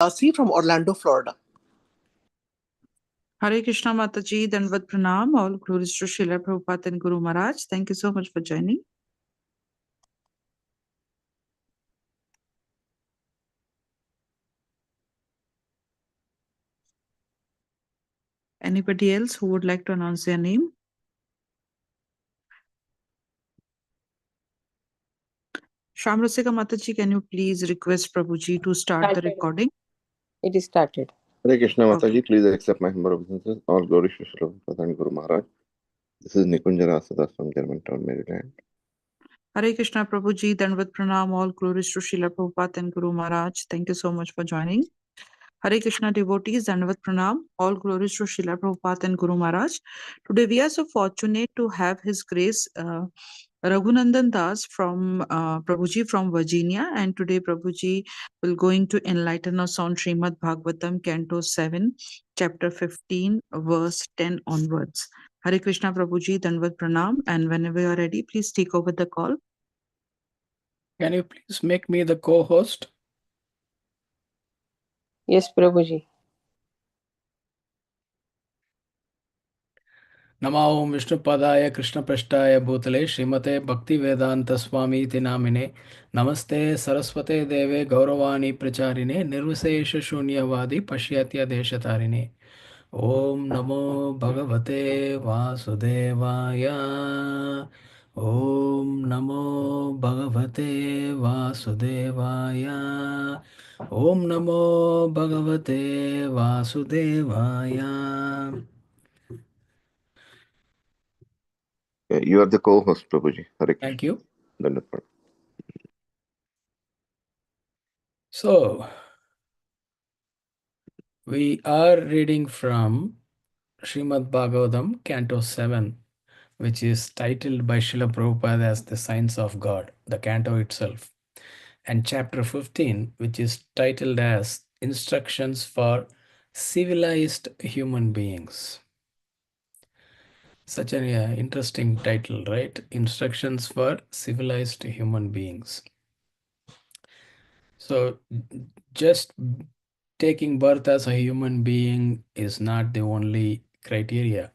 Dasi from Orlando, Florida. Hare Krishna Mataji, Dandavat Pranam, all glories to Srila Prabhupada and Guru Maharaj. Thank you so much for joining. Anybody else who would like to announce their name? Shamrasika Mataji, can you please request Prabhuji to start the recording? It is started. Hare Krishna Mataji, Okay. please accept my humble obeisances. All glory to Srila Prabhupada and Guru Maharaj. This is Nikunja Rasadas from Germantown, Maryland. Hare Krishna Prabhuji, Dandavat Pranam, all glories to Srila Prabhupada and Guru Maharaj. Thank you so much for joining. Hare Krishna devotees, Dandavat Pranam, all glories to Srila Prabhupada and Guru Maharaj. Today we are so fortunate to have His Grace Raghunandan Das from Prabhuji from Virginia, and today Prabhuji will going to enlighten us on Srimad Bhagvatam, Canto 7, Chapter 15, verse 10 onwards. Hare Krishna Prabhuji, Dandavat Pranam, and whenever you are ready, please take over the call. Can you please make me the co-host? Yes, Prabhuji. Nama Om Vishnu Padaya Krishna Prashtaya Bhutale Srimate Bhakti Vedanta Swami Iti Namine Namaste Saraswate Deve Gauravani Pracharine Nirvisesha Shunyavadi Pashyatya Deshatarine Om Namo Bhagavate Vasudevaya Om Namo Bhagavate Vasudevaya Om Namo Bhagavate Vasudevaya. You are the co-host, Prabhuji. Hare Krishna. Thank you. Dandavat. So, we are reading from Srimad Bhagavatam, Canto 7, which is titled by Srila Prabhupada as The Science of God, the canto itself, and Chapter 15, which is titled as Instructions for Civilized Human Beings. Such an interesting title, right? Instructions for Civilized Human Beings. So, just taking birth as a human being is not the only criteria.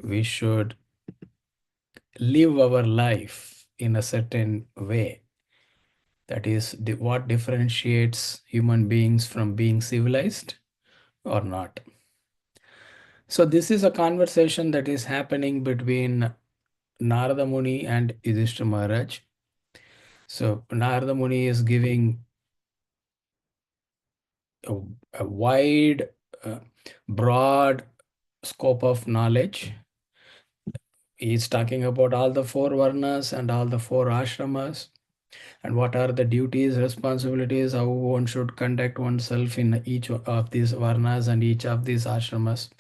We should live our life in a certain way. That is what differentiates human beings from being civilized or not. So this is a conversation that is happening between Narada Muni and Yudhishthira Maharaj. So Narada Muni is giving a wide, broad scope of knowledge. He's talking about all the four varnas and all the four ashramas, and what are the duties, responsibilities, how one should conduct oneself in each of these varnas and each of these ashramas.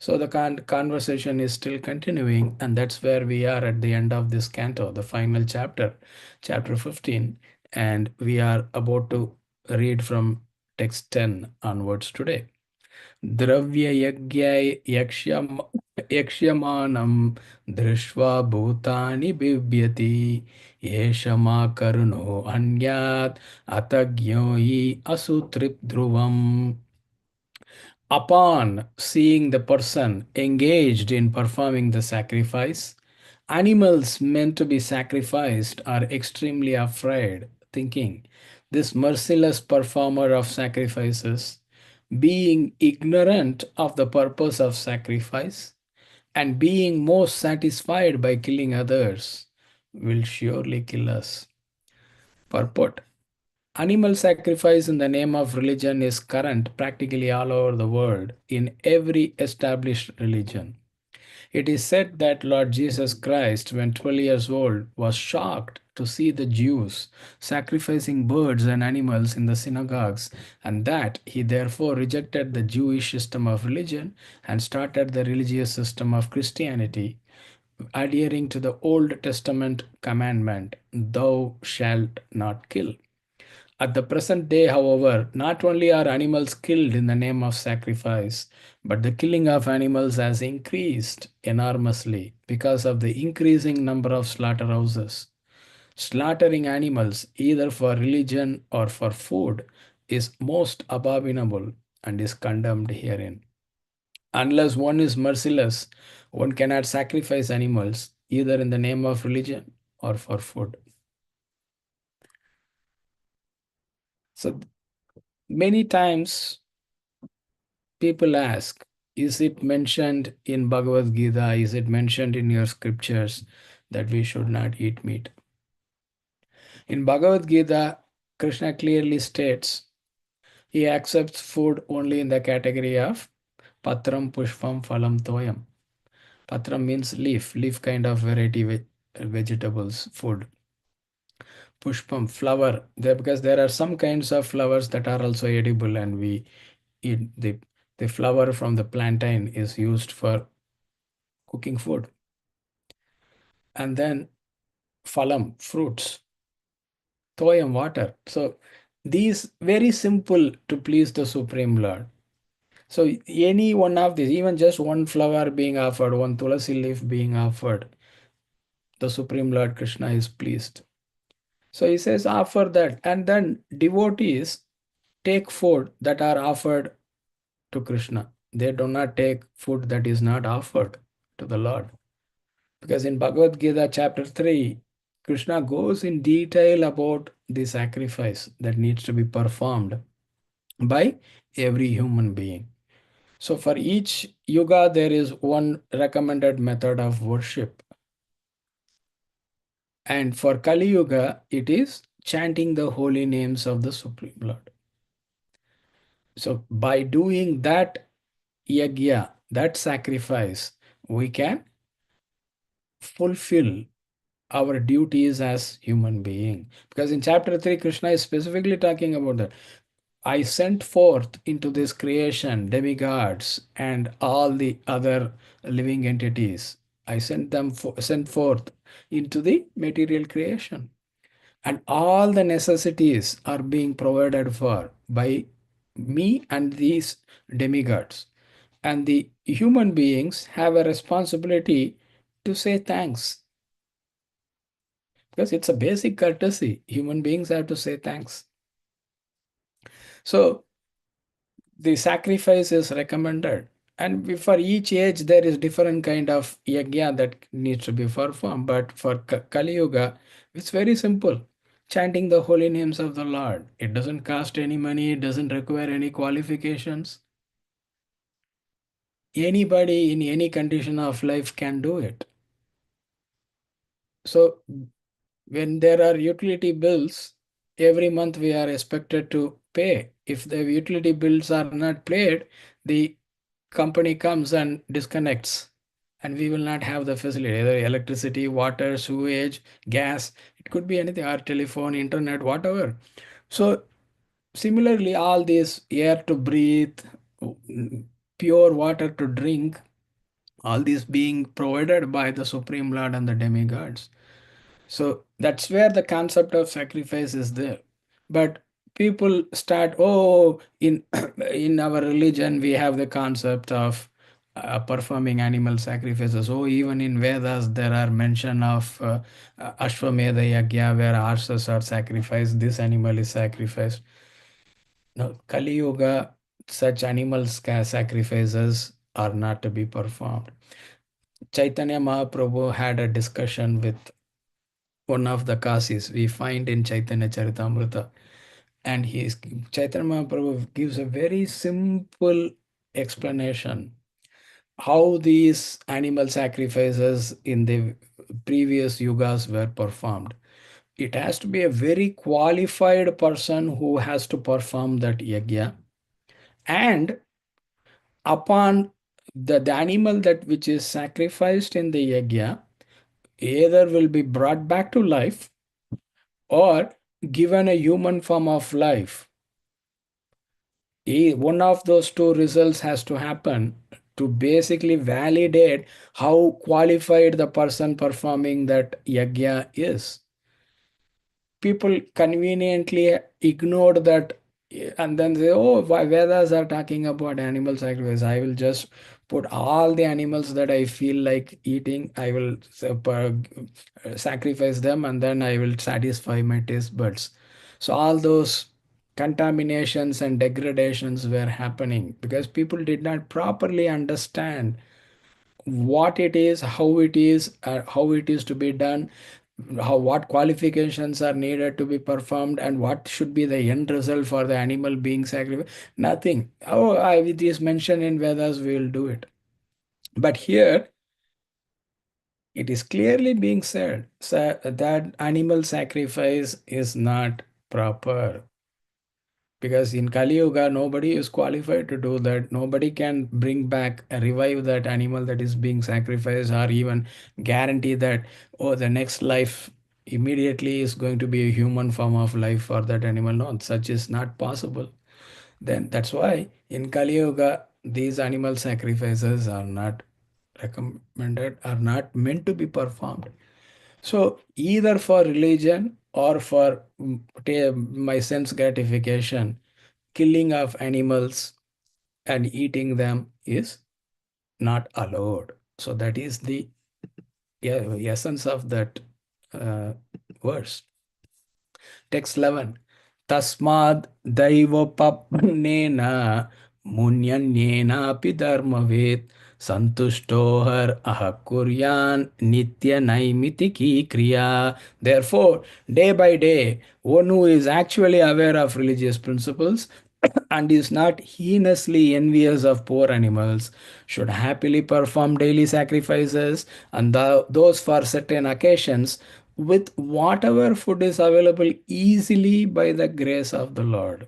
So the conversation is still continuing, and that's where we are at the end of this canto, the final chapter, chapter 15, and we are about to read from text 10 onwards today. Dravya yakshamanam drishva bhutani bivyati yeshama karuno anyat atagyoi asutrip dhruvam. Upon seeing the person engaged in performing the sacrifice, animals meant to be sacrificed are extremely afraid, thinking, this merciless performer of sacrifices, being ignorant of the purpose of sacrifice and being most satisfied by killing others, will surely kill us. Purport. Animal sacrifice in the name of religion is current practically all over the world in every established religion. It is said that Lord Jesus Christ, when 12 years old, was shocked to see the Jews sacrificing birds and animals in the synagogues, and that he therefore rejected the Jewish system of religion and started the religious system of Christianity, adhering to the Old Testament commandment, "Thou shalt not kill." At the present day, however, not only are animals killed in the name of sacrifice, but the killing of animals has increased enormously because of the increasing number of slaughterhouses. Slaughtering animals, either for religion or for food, is most abominable and is condemned herein. Unless one is merciless, one cannot sacrifice animals either in the name of religion or for food. So many times people ask, is it mentioned in Bhagavad Gita? Is it mentioned in your scriptures that we should not eat meat? In Bhagavad Gita, Krishna clearly states he accepts food only in the category of patram, pushpam, phalam, toyam. Patram means leaf kind of variety vegetables, food. Pushpam, flower, because there are some kinds of flowers that are also edible, and we eat the flower from the plantain is used for cooking food. And then phalam, fruits, toyam, water. So these very simple to please the Supreme Lord. So any one of these, even just one flower being offered, one tulasi leaf being offered, the Supreme Lord Krishna is pleased. So he says, offer that. And then devotees take food that are offered to Krishna. They do not take food that is not offered to the Lord. Because in Bhagavad Gita, chapter 3, Krishna goes in detail about the sacrifice that needs to be performed by every human being. So for each yuga, there is one recommended method of worship. And for Kali Yuga, it is chanting the holy names of the Supreme Lord. So by doing that yagya, that sacrifice, we can fulfill our duties as human being. Because in chapter 3, Krishna is specifically talking about that. I sent forth into this creation demigods and all the other living entities. I sent forth into the material creation. And all the necessities are being provided for by me and these demigods. And the human beings have a responsibility to say thanks. Because it's a basic courtesy. Human beings have to say thanks. So the sacrifice is recommended. And for each age, there is different kind of yajna that needs to be performed. But for Kali Yuga, it's very simple. Chanting the holy names of the Lord. It doesn't cost any money. It doesn't require any qualifications. Anybody in any condition of life can do it. So when there are utility bills, every month we are expected to pay. If the utility bills are not paid, the company comes and disconnects, and we will not have the facility, either electricity, water, sewage, gas, it could be anything, our telephone, internet, whatever. So similarly, all these air to breathe, pure water to drink, all these being provided by the Supreme Lord and the demigods. So that's where the concept of sacrifice is there. But people start, oh, in in our religion we have the concept of performing animal sacrifices. Oh, even in Vedas there are mention of Ashwamedha Yagya where horses are sacrificed, this animal is sacrificed. Now, Kali Yuga, such animals sacrifices are not to be performed. Chaitanya Mahaprabhu had a discussion with one of the Kasis we find in Chaitanya Charitamrita. And Chaitanya Mahaprabhu gives a very simple explanation how these animal sacrifices in the previous yugas were performed. It has to be a very qualified person who has to perform that yagya. And upon the animal that which is sacrificed in the yagya, either will be brought back to life or given a human form of life. One of those two results has to happen to basically validate how qualified the person performing that yagya is. People conveniently ignored that, and then say, oh, why Vedas are talking about animal sacrifice. I will just put all the animals that I feel like eating, I will sacrifice them, and then I will satisfy my taste buds. So all those contaminations and degradations were happening because people did not properly understand what it is, how it is to be done, what qualifications are needed to be performed, and what should be the end result for the animal being sacrificed. Nothing. Oh, it is mentioned in Vedas, we will do it. But here it is clearly being said that animal sacrifice is not proper. Because in Kali Yuga, nobody is qualified to do that. Nobody can bring back, revive that animal that is being sacrificed, or even guarantee that, oh, the next life immediately is going to be a human form of life for that animal. No, such is not possible. Then that's why in Kali Yuga, these animal sacrifices are not recommended, are not meant to be performed. So either for religion or for my sense gratification, killing of animals and eating them is not allowed. So that is the essence of that uh, verse. Text 11. Tasmad daivopapnena munyanyenapi dharmavet santushtohar ahakuryan nitya naimitiki kriya. Therefore, day by day, one who is actually aware of religious principles and is not heinously envious of poor animals should happily perform daily sacrifices and those for certain occasions with whatever food is available easily by the grace of the Lord.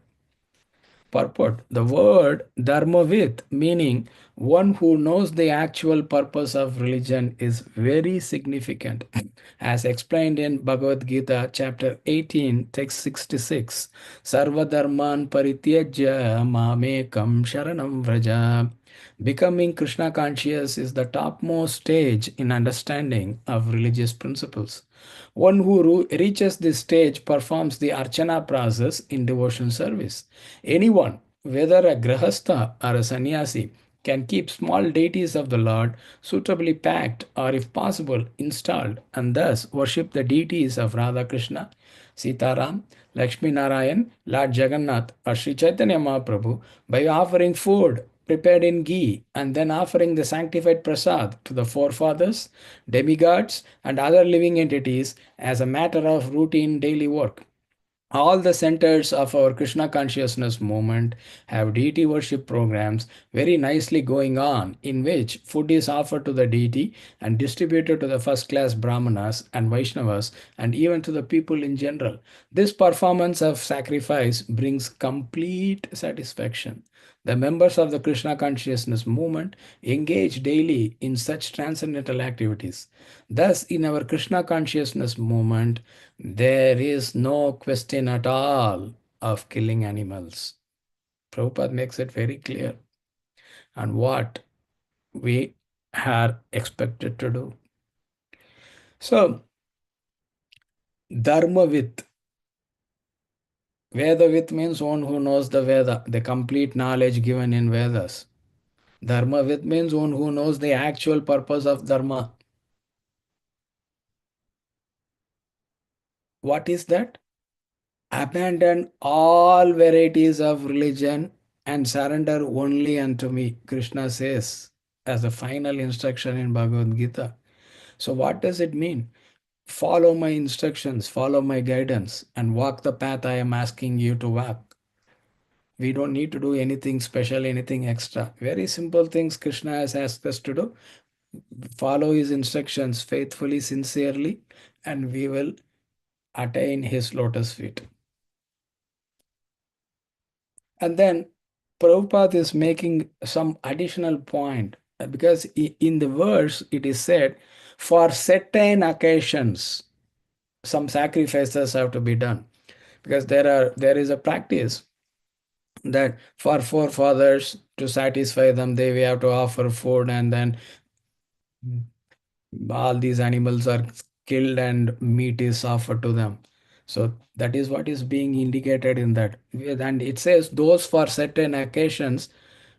Purport. The word dharmavit, meaning one who knows the actual purpose of religion, is very significant. As explained in Bhagavad Gita, chapter 18, text 66, Sarva dharman parityajya mamekam sharanam vraja. Becoming Krishna conscious is the topmost stage in understanding of religious principles. One who reaches this stage performs the archana process in devotion service. Anyone, whether a grahastha or a sannyasi, can keep small deities of the Lord suitably packed or, if possible, installed, and thus worship the deities of Radha Krishna, Sitaram, Lakshmi Narayan, Lord Jagannath, or Sri Chaitanya Mahaprabhu by offering food prepared in ghee and then offering the sanctified prasad to the forefathers, demigods, and other living entities as a matter of routine daily work. All the centers of our Krishna consciousness movement have deity worship programs very nicely going on, in which food is offered to the deity and distributed to the first class Brahmanas and Vaishnavas and even to the people in general. This performance of sacrifice brings complete satisfaction. The members of the Krishna consciousness movement engage daily in such transcendental activities. Thus, in our Krishna consciousness movement, there is no question at all of killing animals. Prabhupada makes it very clear on what we are expected to do. So, Dharmavit. Vedavit means one who knows the Veda, the complete knowledge given in Vedas. Dharmavit means one who knows the actual purpose of Dharma. What is that? Abandon all varieties of religion and surrender only unto me, Krishna says as a final instruction in Bhagavad Gita. So, what does it mean? Follow my instructions, follow my guidance, and walk the path I am asking you to walk. We don't need to do anything special, anything extra. Very simple things Krishna has asked us to do. Follow his instructions faithfully, sincerely, and we will attain his lotus feet. And then Prabhupada is making some additional point because in the verse it is said, for certain occasions, some sacrifices have to be done. Because there is a practice that for forefathers, to satisfy them, they have to offer food, and then all these animals are killed and meat is offered to them. So that is what is being indicated in that. And it says those for certain occasions,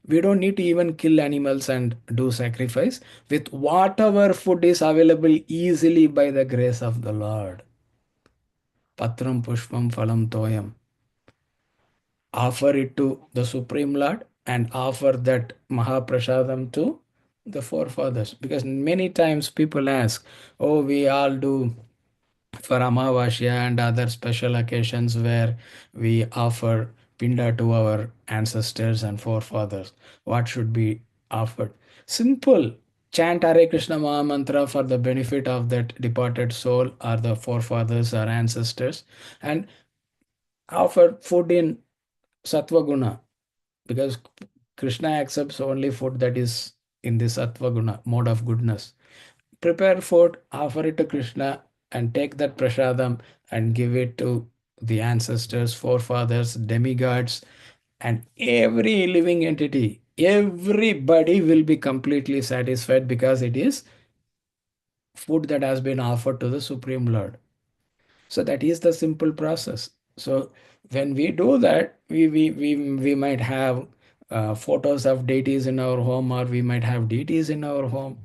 we don't need to even kill animals and do sacrifice with whatever food is available easily by the grace of the Lord. Patram pushpam phalam toyam. offer it to the Supreme Lord and offer that Mahaprasadam to the forefathers. Because many times people ask, oh, we all do for Amavasya and other special occasions where we offer Pinda to our ancestors and forefathers. What should be offered? Simple. Chant Hare Krishna Maha Mantra for the benefit of that departed soul or the forefathers or ancestors, and offer food in Sattva Guna, because Krishna accepts only food that is in the Sattva Guna, mode of goodness. Prepare food, offer it to Krishna, and take that prasadam and give it to the ancestors, forefathers, demigods, and every living entity. Everybody will be completely satisfied because it is food that has been offered to the Supreme Lord. So that is the simple process. So when we do that, we might have photos of deities in our home, or we might have deities in our home.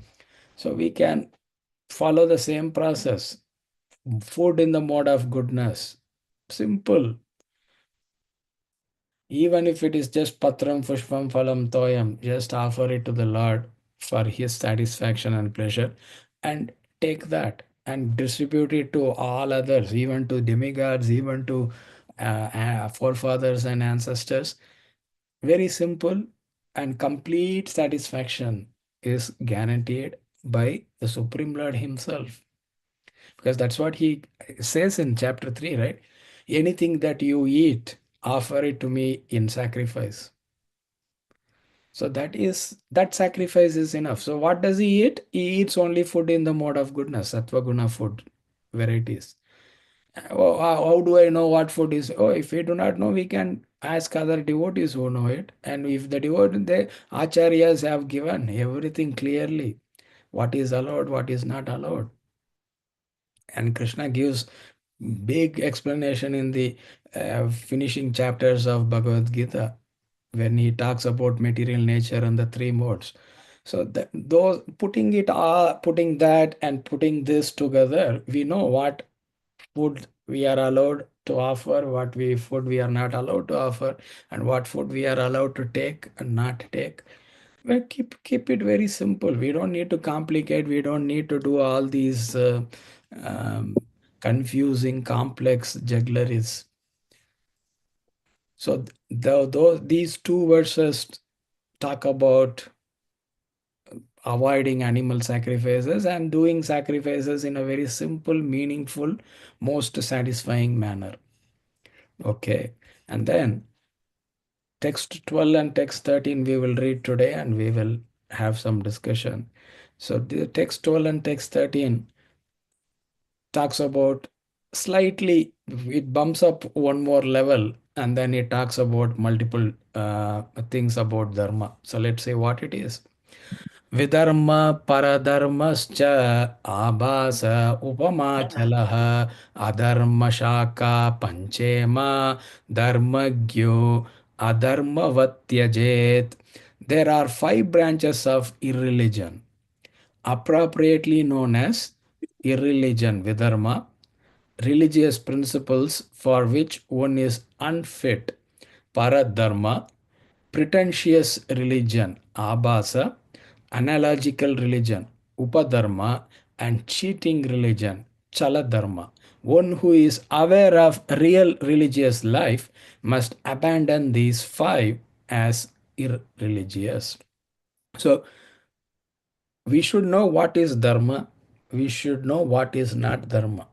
So we can follow the same process. Food in the mode of goodness. Simple. Even if it is just patram, pushpam, phalam, toyam, just offer it to the Lord for his satisfaction and pleasure, and take that and distribute it to all others, even to demigods, even to forefathers and ancestors. Very simple, and complete satisfaction is guaranteed by the Supreme Lord himself. Because that's what he says in chapter 3, right? Anything that you eat, offer it to me in sacrifice. So that sacrifice is enough. So what does he eat? He eats only food in the mode of goodness, sattva guna food varieties. Oh, how do I know what food is? Oh, if we do not know, we can ask other devotees who know it. And if the the acharyas have given everything clearly, what is allowed, what is not allowed. And Krishna gives big explanation in the finishing chapters of Bhagavad Gita when he talks about material nature and the three modes. So those putting that and putting this together, we know what food we are allowed to offer, what food we are not allowed to offer, and what food we are allowed to take and not take. Well, keep it very simple. We don't need to complicate. We don't need to do all these um, confusing, complex juggleries. So these two verses talk about avoiding animal sacrifices and doing sacrifices in a very simple, meaningful, most satisfying manner. Okay, and then text 12 and text 13 we will read today, and we will have some discussion. So the text 12 and text 13 talks about slightly, it bumps up one more level, and then it talks about multiple things about dharma. So let's say what it is. Vidharma paradharmascha abhasa upamachalah adharma shaka panchema dharmagyo adharmavatyajet. There are 5 branches of irreligion, appropriately known as irreligion, vidharma, religious principles for which one is unfit, paradharma, pretentious religion, abhasa, analogical religion, upadharma, and cheating religion, chaladharma. One who is aware of real religious life must abandon these 5 as irreligious. So we should know what is dharma, we should know what is not dharma.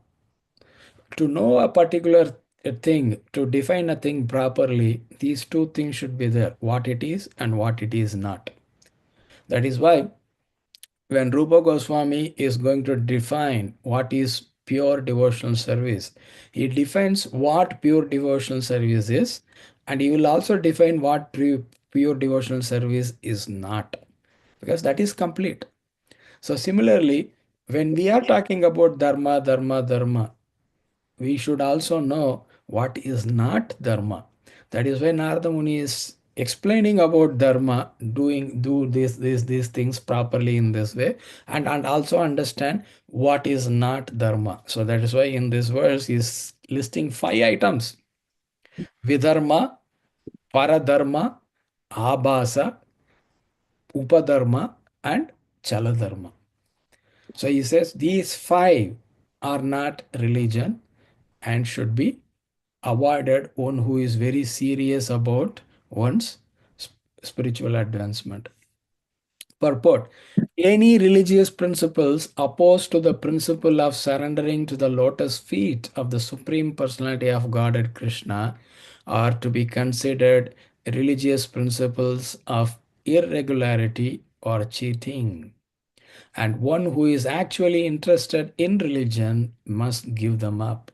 To know a particular thing, to define a thing properly, these two things should be there, what it is and what it is not. That is why when Rupa Goswami is going to define what is pure devotional service, he defines what pure devotional service is, and he will also define what pure devotional service is not, because that is complete. So similarly, when we are talking about dharma, dharma, dharma, we should also know what is not dharma. That is why Narada Muni is explaining about dharma, do these things properly in this way, and also understand what is not dharma. So that is why in this verse he is listing 5 items. Vidharma, Paradharma, Abhasa, Upadharma, and Chaladharma. So he says these five are not religion and should be avoided one who is very serious about one's spiritual advancement. Purport. Any religious principles opposed to the principle of surrendering to the lotus feet of the Supreme Personality of Godhead Krishna are to be considered religious principles of irregularity or cheating. And one who is actually interested in religion must give them up.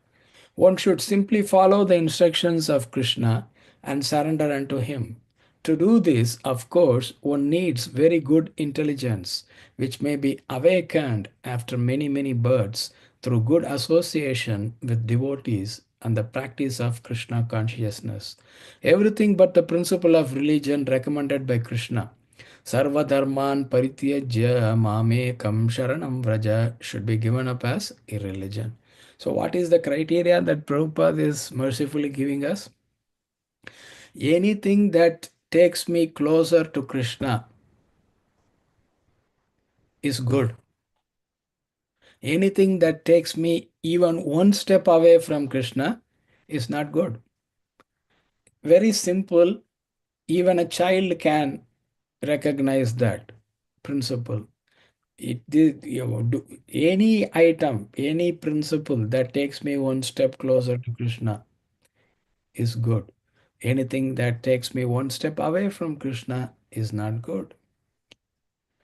One should simply follow the instructions of Krishna and surrender unto him. To do this, of course, one needs very good intelligence, which may be awakened after many, many births through good association with devotees and the practice of Krishna consciousness. Everything but the principle of religion recommended by Krishna, Sarva Dharman Parityajya Mamekam Sharanam Vraja, should be given up as irreligion. So, what is the criteria that Prabhupada is mercifully giving us? Anything that takes me closer to Krishna is good. Anything that takes me even one step away from Krishna is not good. Very simple, even a child can recognize that principle. Any item, any principle that takes me one step closer to Krishna is good. Anything that takes me one step away from Krishna is not good.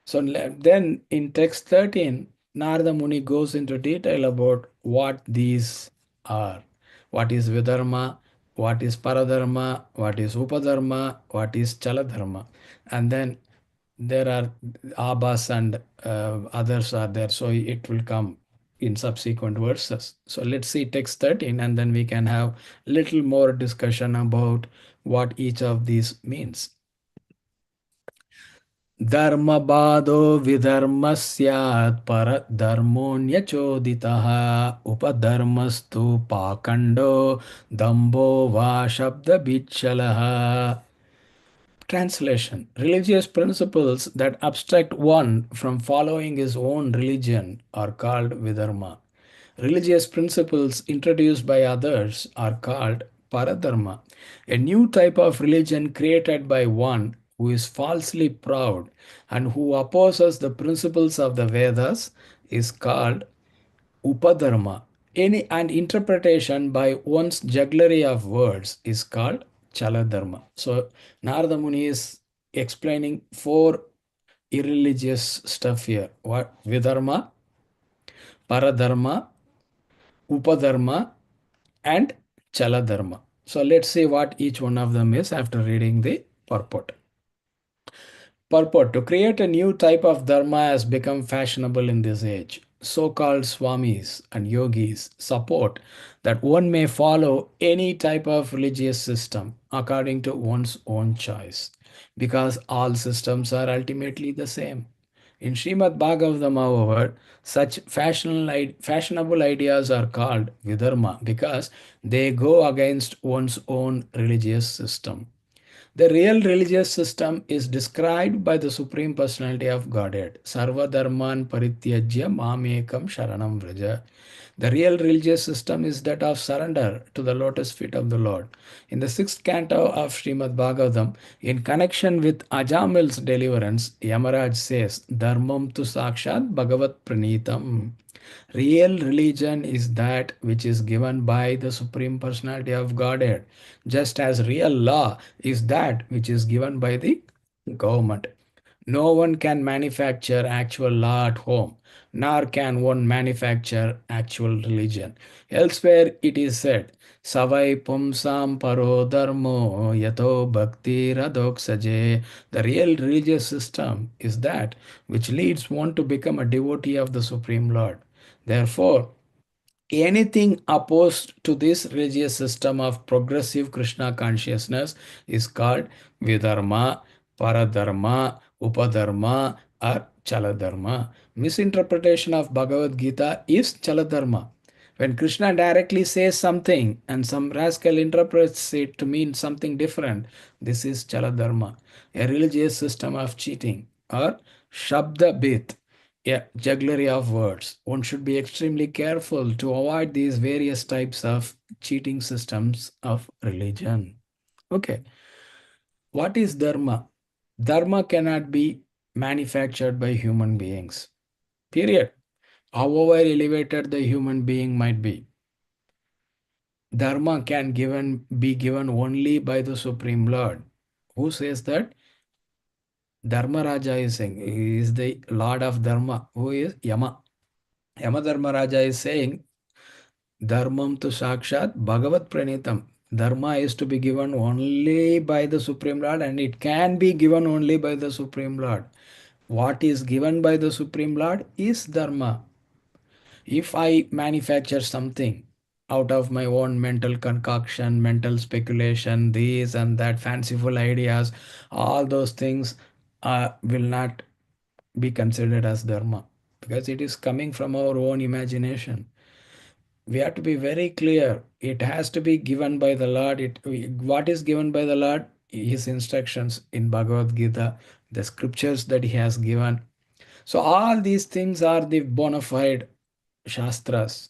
So then in text 13, Narada Muni goes into detail about what these are. What is Vidharma, what is Paradharma, what is Upadharma, what is Chaladharma. And then there are Abhas and others are there. So it will come in subsequent verses. So let's see text 13 and then we can have little more discussion about what each of these means. Dharmabado vidharmasyat paradharmonyachoditāh upadharmastu pakando dambo va shabda bichalaha. Translation. Religious principles that obstruct one from following his own religion are called vidharma. Religious principles introduced by others are called paradharma, a new type of religion created by one who is falsely proud and who opposes the principles of the Vedas is called upadharma. Any and interpretation by one's jugglery of words is called chaladharma. So Narada Muni is explaining four irreligious stuff here. What? Vidharma, paradharma, upadharma, and chaladharma. So let's see what each one of them is after reading the purport. Purport. To create a new type of dharma has become fashionable in this age. So-called swamis and yogis support that one may follow any type of religious system according to one's own choice, because all systems are ultimately the same. In Srimad Bhagavatam, however, such fashionable ideas are called vidharma because they go against one's own religious system. The real religious system is described by the Supreme Personality of Godhead. Sarva Dharman Parityajya Mamekam Sharanam Vraja. The real religious system is that of surrender to the lotus feet of the Lord. In the sixth canto of Srimad Bhagavatam, in connection with Ajamil's deliverance, Yamaraj says, Dharmam tu sakshat bhagavat pranitam. Real religion is that which is given by the Supreme Personality of Godhead, just as real law is that which is given by the government. No one can manufacture actual law at home, nor can one manufacture actual religion. Elsewhere it is said, Savai pumsam paro dharmo yato bhakti radoksaje. The real religious system is that which leads one to become a devotee of the Supreme Lord. Therefore, anything opposed to this religious system of progressive Krishna consciousness is called Vidharma, Paradharma, Upadharma, or Chaladharma. Misinterpretation of Bhagavad Gita is Chaladharma. When Krishna directly says something and some rascal interprets it to mean something different, this is Chala Dharma, a religious system of cheating, or Shabda Bit, a jugglery of words. One should be extremely careful to avoid these various types of cheating systems of religion. Okay, what is Dharma? Dharma cannot be manufactured by human beings. Period. However elevated the human being might be. Dharma can be given only by the Supreme Lord. Who says that? Dharma Raja is saying, he is the Lord of Dharma. Who is? Yama. Yama Dharma Raja is saying, Dharmam tu Sakshat Bhagavat Pranitam. Dharma is to be given only by the Supreme Lord, and it can be given only by the Supreme Lord. What is given by the Supreme Lord is Dharma. If I manufacture something out of my own mental concoction, mental speculation, this and that, fanciful ideas, all those things will not be considered as dharma because it is coming from our own imagination. We have to be very clear. It has to be given by the Lord. What is given by the Lord? His instructions in Bhagavad Gita, the scriptures that he has given. So all these things are the bona fide Shastras,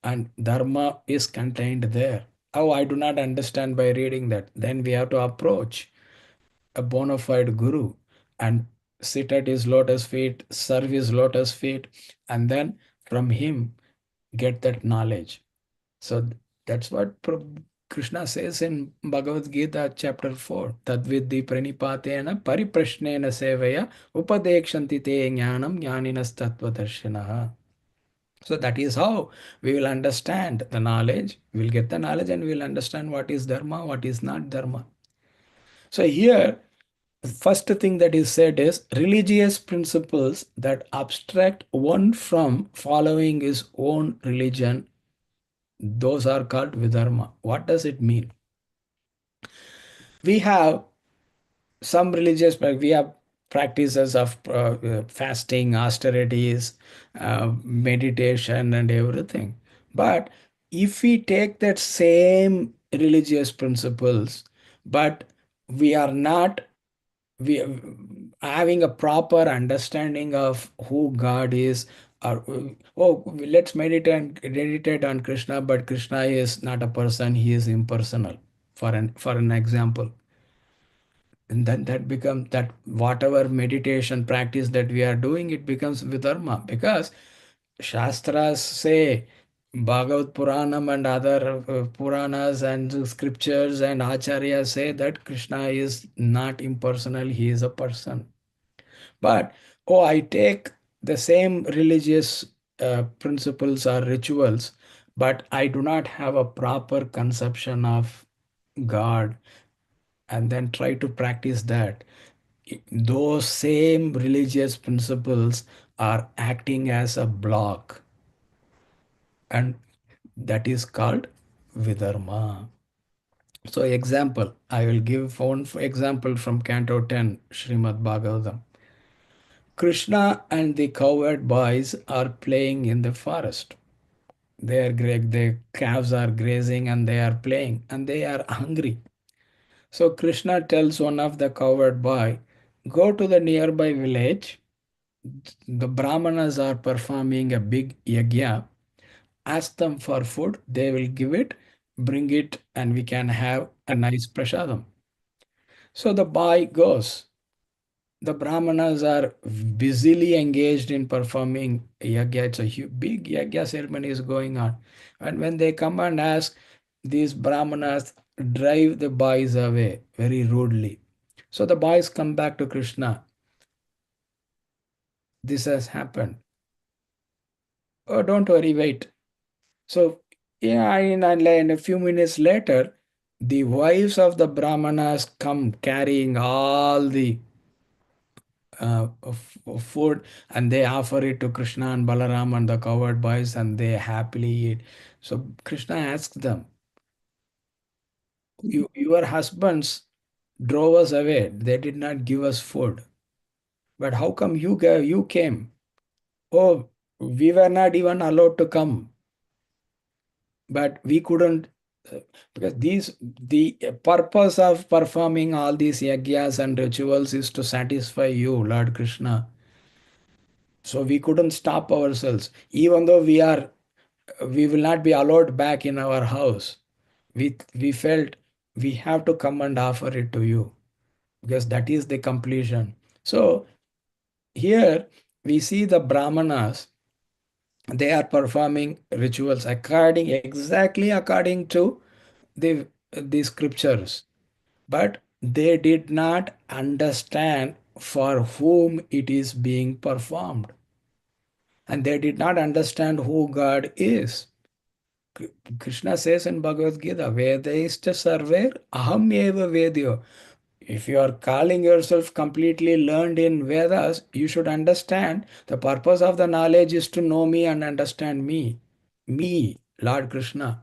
and Dharma is contained there. Oh, I do not understand by reading that. Then we have to approach a bona fide guru and sit at his lotus feet, serve his lotus feet, and then from him get that knowledge. So that's what Krishna says in Bhagavad Gita chapter 4. Tadvidhi pranipatena pariprashnena sevaya upadekshanti te jnanam jnaninas tattvadarshinaha. So that is how we will understand the knowledge. We will get the knowledge and we will understand what is dharma, what is not dharma. So here, first thing that is said is religious principles that abstract one from following his own religion. Those are called vidharma. What does it mean? We have some religious, we have practices of fasting, austerities, meditation, and everything. But if we take that same religious principles, but we are not we having a proper understanding of who God is, or let's meditate on Krishna, but Krishna is not a person; he is impersonal. For an example, and then that becomes that whatever meditation practice that we are doing, it becomes vidharma because Shastras say Bhagavad Puranam and other Puranas and scriptures and Acharyas say that Krishna is not impersonal, he is a person. But, I take the same religious principles or rituals, but I do not have a proper conception of God and then try to practice that. Those same religious principles are acting as a block, and that is called vidharma. So, example, I will give one example from Canto 10, Srimad Bhagavatam. Krishna and the cowherd boys are playing in the forest. The calves are grazing and they are playing and they are hungry. So Krishna tells one of the cowherd boy, go to the nearby village. The Brahmanas are performing a big yagya. Ask them for food, they will give it, bring it, and we can have a nice prasadam. So the boy goes. The Brahmanas are busily engaged in performing yagya. It's a big yagya ceremony is going on. And when they come and ask, these Brahmanas drive the boys away very rudely. So the boys come back to Krishna. This has happened. Oh, don't worry, wait. So, yeah, in a few minutes later, the wives of the Brahmanas come carrying all the of food and they offer it to Krishna and Balaram and the cowherd boys and they happily eat. So Krishna asks them, your husbands drove us away. They did not give us food. But how come you came? Oh, we were not even allowed to come. but we couldn't, because the purpose of performing all these yagyas and rituals is to satisfy you, Lord Krishna. So we couldn't stop ourselves, even though we will not be allowed back in our house. We felt we have to come and offer it to you, because that is the completion. So here we see the Brahmanas, they are performing rituals exactly according to the scriptures, but they did not understand for whom it is being performed, and they did not understand who God is. Krishna says in Bhagavad Gita, Vedaista sarver aham eva vedyo. If you are calling yourself completely learned in Vedas, you should understand the purpose of the knowledge is to know me and understand me. Me, Lord Krishna.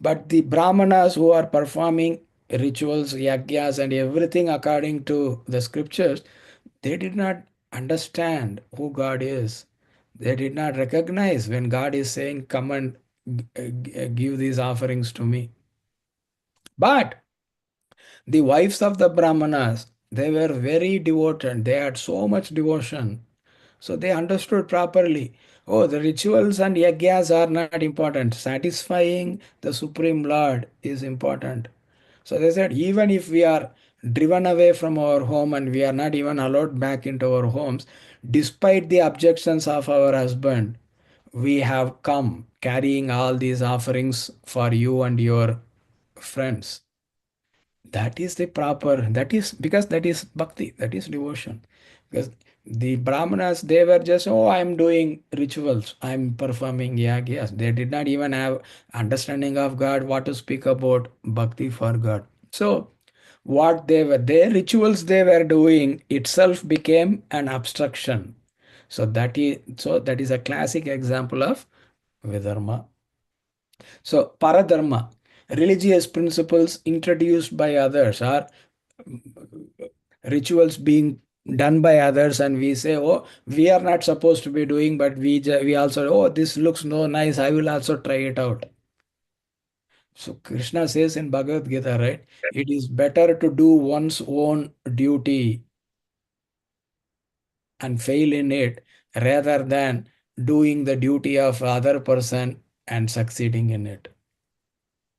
But the Brahmanas who are performing rituals, yagyas, and everything according to the scriptures, they did not understand who God is. They did not recognize when God is saying, come and give these offerings to me. But the wives of the Brahmanas, they were very devoted. They had so much devotion. So they understood properly. Oh, the rituals and yagyas are not important. Satisfying the Supreme Lord is important. So they said, even if we are driven away from our home and we are not even allowed back into our homes, despite the objections of our husband, we have come carrying all these offerings for you and your friends. That is the proper, that is because that is bhakti, that is devotion. Because the Brahmanas, they were just, oh, I'm doing rituals, I'm performing yagyas. They did not even have understanding of God, what to speak about bhakti for God. So what they were, their rituals they were doing itself became an obstruction. So that is a classic example of Vidharma. So, paradharma, religious principles introduced by others, or rituals being done by others, and we say, oh, we are not supposed to be doing, but we also, oh, this looks no nice, I will also try it out. So Krishna says in Bhagavad Gita, right, it is better to do one's own duty and fail in it rather than doing the duty of other person and succeeding in it.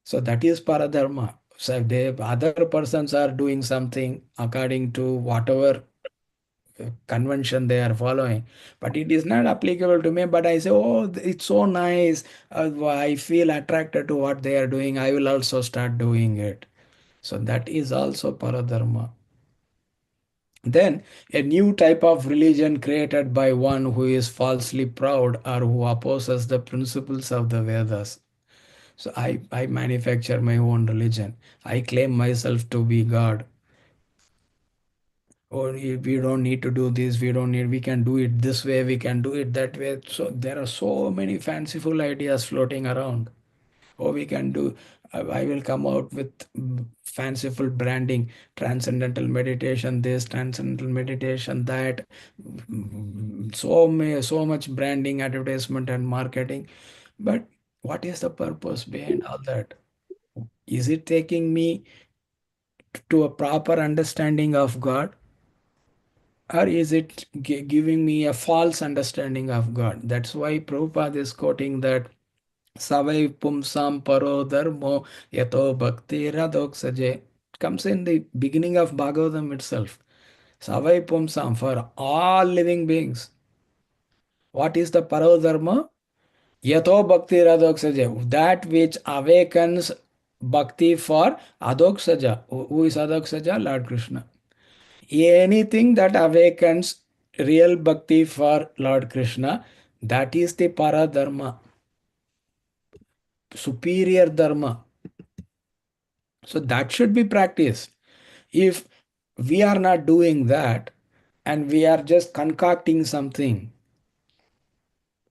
So that is paradharma. So if the other persons are doing something according to whatever convention they are following, but it is not applicable to me. But I say, oh, it's so nice. I feel attracted to what they are doing. I will also start doing it. So that is also paradharma. Then a new type of religion created by one who is falsely proud or who opposes the principles of the Vedas. So I manufacture my own religion. I claim myself to be God. Or we don't need to do this, we can do it this way, we can do it that way. So there are so many fanciful ideas floating around. Or we can do, I will come out with fanciful branding, transcendental meditation, this, transcendental meditation, that. So much branding, advertisement, and marketing. But what is the purpose behind all that? Is it taking me to a proper understanding of God? Or is it giving me a false understanding of God? That's why Prabhupada is quoting that Savai Pumsam Paro Dharmo Yato Bhakti Radoksaje. Comes in the beginning of Bhagavatam itself. Savai Pumsam, for all living beings. What is the Paro Dharma? Yato Bhakti Radoksaja, that which awakens bhakti for Adoksaja. Who is Adoksaja? Lord Krishna. Anything that awakens real bhakti for Lord Krishna, that is the Paradharma, superior dharma. So that should be practiced. If we are not doing that and we are just concocting something,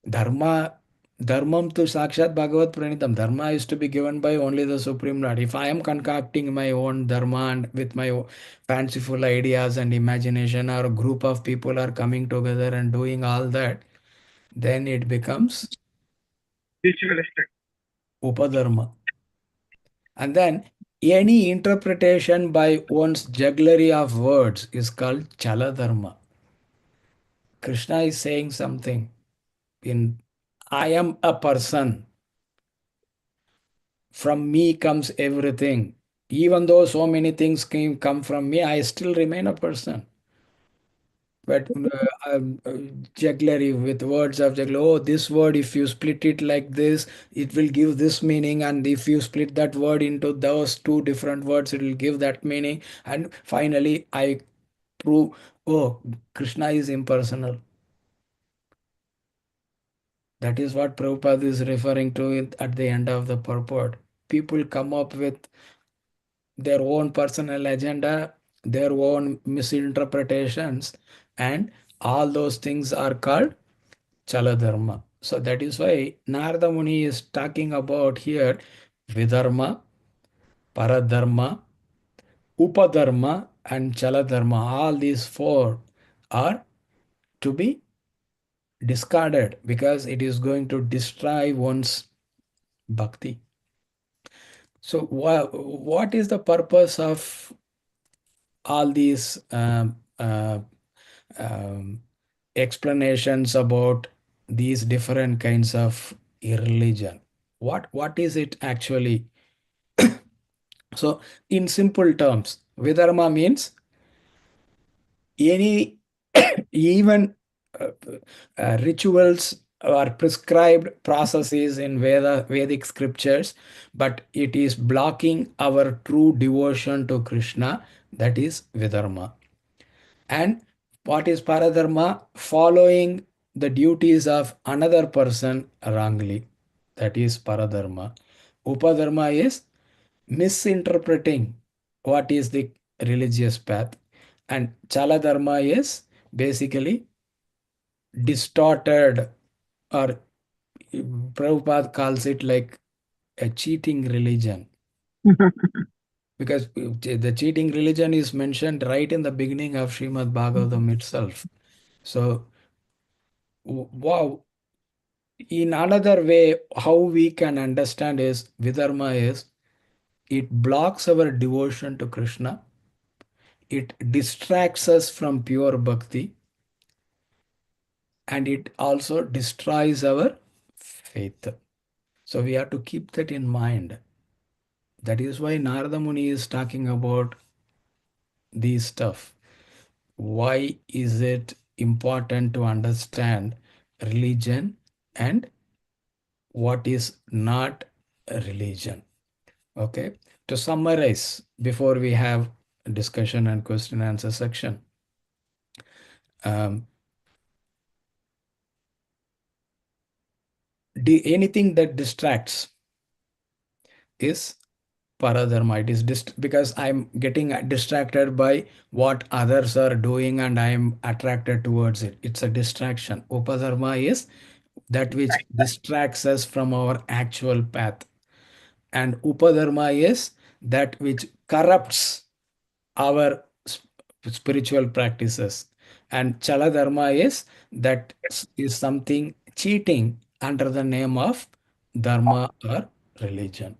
dharma, dharmam tu sakshat bhagavat pranitam, dharma is to be given by only the Supreme Lord. If I am concocting my own dharma and with my fanciful ideas and imagination, or a group of people are coming together and doing all that, then it becomes Ritualistic. Upadharma. And then any interpretation by one's jugglery of words is called chaladharma. Krishna is saying something in I am a person. From me comes everything. Even though so many things can come from me, I still remain a person. But jugglery with words of jugglery. Oh, this word, if you split it like this, it will give this meaning. And if you split that word into those two different words, it will give that meaning. And finally, I prove, oh, Krishna is impersonal. That is what Prabhupada is referring to at the end of the purport. People come up with their own personal agenda, their own misinterpretations, and all those things are called Chaladharma. So that is why Narada Muni is talking about here Vidharma, Paradharma, Upadharma, and Chaladharma. All these four are to be discarded because it is going to destroy one's bhakti. So, what is the purpose of all these um, explanations about these different kinds of religion? What is it actually? So, in simple terms, Vidharma means any even uh, rituals or prescribed processes in Vedic scriptures, but it is blocking our true devotion to Krishna. That is Vidharma. And what is Paradharma? Following the duties of another person wrongly. That is Paradharma. Upadharma is misinterpreting what is the religious path. And Chaladharma is basically distorted, or Prabhupada calls it like a cheating religion. Because the cheating religion is mentioned right in the beginning of Srimad Bhagavatam itself. So, wow. In another way, how we can understand is Vidharma is it blocks our devotion to Krishna. It distracts us from pure bhakti, and it also destroys our faith. So we have to keep that in mind. That is why Narada Muni is talking about these stuff. Why is it important to understand religion and what is not a religion? Okay. To summarize, before we have discussion and question answer section, anything that distracts is paradharma. It is because I'm getting distracted by what others are doing and I'm attracted towards it. It's a distraction. Upadharma is that which distracts us from our actual path. And Upadharma is that which corrupts our spiritual practices. And Chaladharma is that is something cheating under the name of dharma or religion.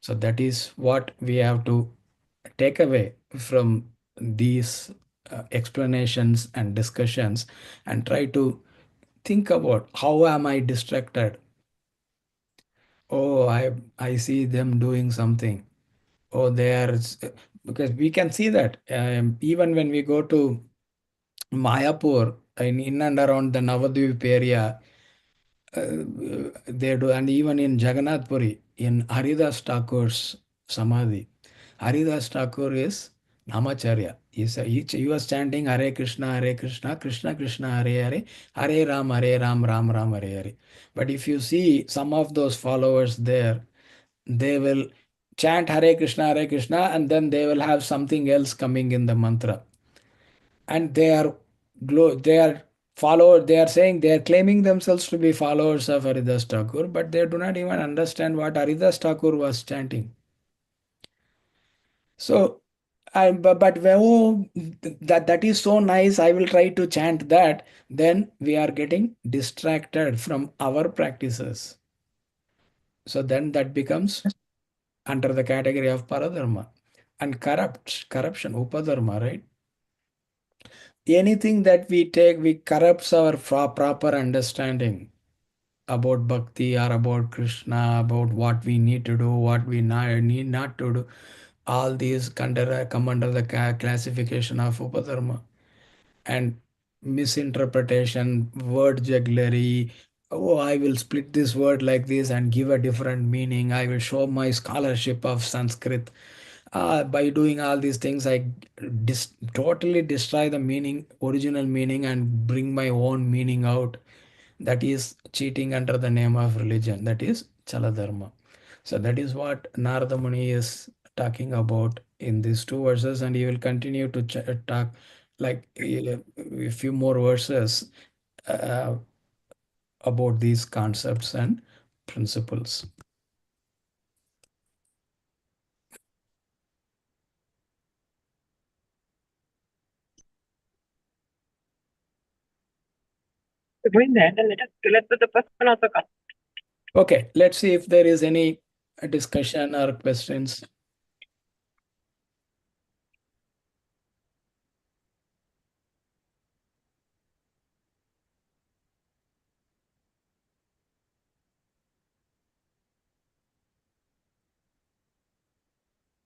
So that is what we have to take away from these explanations and discussions, and try to think about how am I distracted. Oh, I see them doing something. Oh, because we can see that even when we go to Mayapur, in and around the Navadvip area, they do, and even in Jagannath Puri, in Haridas Thakur's Samadhi. Haridas Thakur is Namacharya. He was chanting Hare Krishna, Krishna Krishna, Hare Hare, Hare Ram, Ram Ram, Hare Hare. But if you see some of those followers there, they will chant Hare Krishna, and then they will have something else coming in the mantra. And they are they are saying they are claiming themselves to be followers of Haridas Thakur, but they do not even understand what Haridas Thakur was chanting. So, oh, that is so nice, I will try to chant that. Then we are getting distracted from our practices. So then that becomes under the category of paradharma. And corruption, upadharma, right? Anything that we take, we corrupts our proper understanding about bhakti or about Krishna, about what we need to do, what we need not to do. All these come under the classification of upadharma. And misinterpretation, word jugglery. Oh, I will split this word like this and give a different meaning. I will show my scholarship of Sanskrit. By doing all these things, I totally destroy the meaning, original meaning, and bring my own meaning out. That is cheating under the name of religion. That is Chaladharma. So that is what Narada Muni is talking about in these two verses, and he will continue to talk like a few more verses uh, about these concepts and principles. Going there, then let the person also come. Okay, let's see if there is any discussion or questions.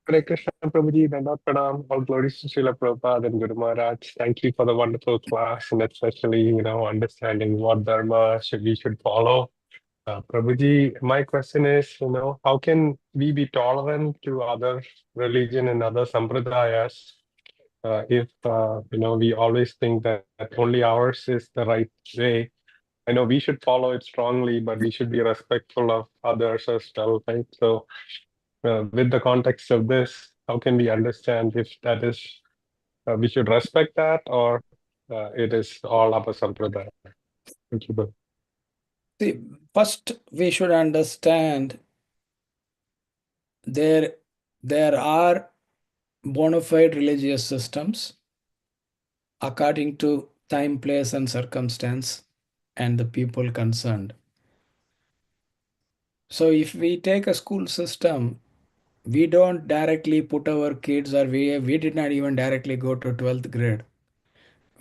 Hare Krishna Prabhuji, Dandavat Pranam, all glories to Srila Prabhupada and Guru Maharaj. Thank you for the wonderful class and especially, understanding what dharma we should follow. Prabhuji, my question is, how can we be tolerant to other religion and other sampradayas if, we always think that only ours is the right way? I know we should follow it strongly, but we should be respectful of others as well, right? So with the context of this, how can we understand if that is, we should respect that or it is all Abha Sampradaya? Thank you. See, first we should understand there are bona fide religious systems according to time, place, and circumstance and the people concerned. So if we take a school system, we don't directly put our kids, or we did not even directly go to 12th grade.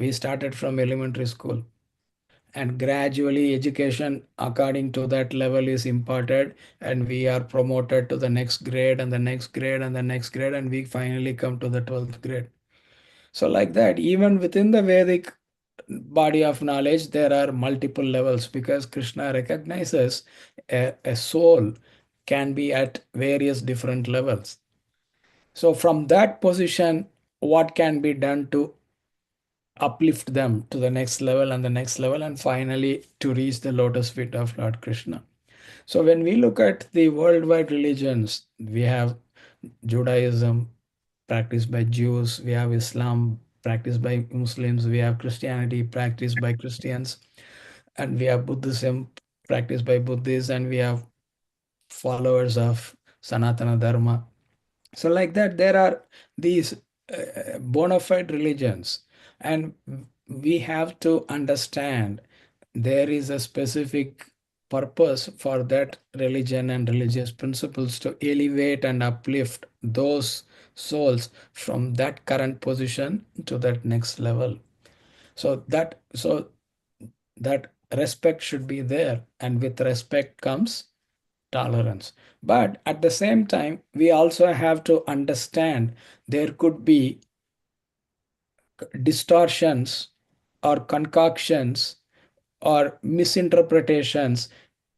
We started from elementary school, and gradually education according to that level is imparted, and we are promoted to the next grade and the next grade and the next grade, and we finally come to the 12th grade. So like that, even within the Vedic body of knowledge, there are multiple levels, because Krishna recognizes a soul can be at various different levels. So from that position, what can be done to uplift them to the next level and the next level, and finally to reach the lotus feet of Lord Krishna? So when we look at the worldwide religions, we have Judaism practiced by Jews, we have Islam practiced by Muslims, we have Christianity practiced by Christians, and we have Buddhism practiced by Buddhists, and we have followers of Sanatana Dharma. So like that, there are these bona fide religions, and we have to understand there is a specific purpose for that religion and religious principles to elevate and uplift those souls from that current position to that next level. So that respect should be there, and with respect comes tolerance. But at the same time, we also have to understand there could be distortions or concoctions or misinterpretations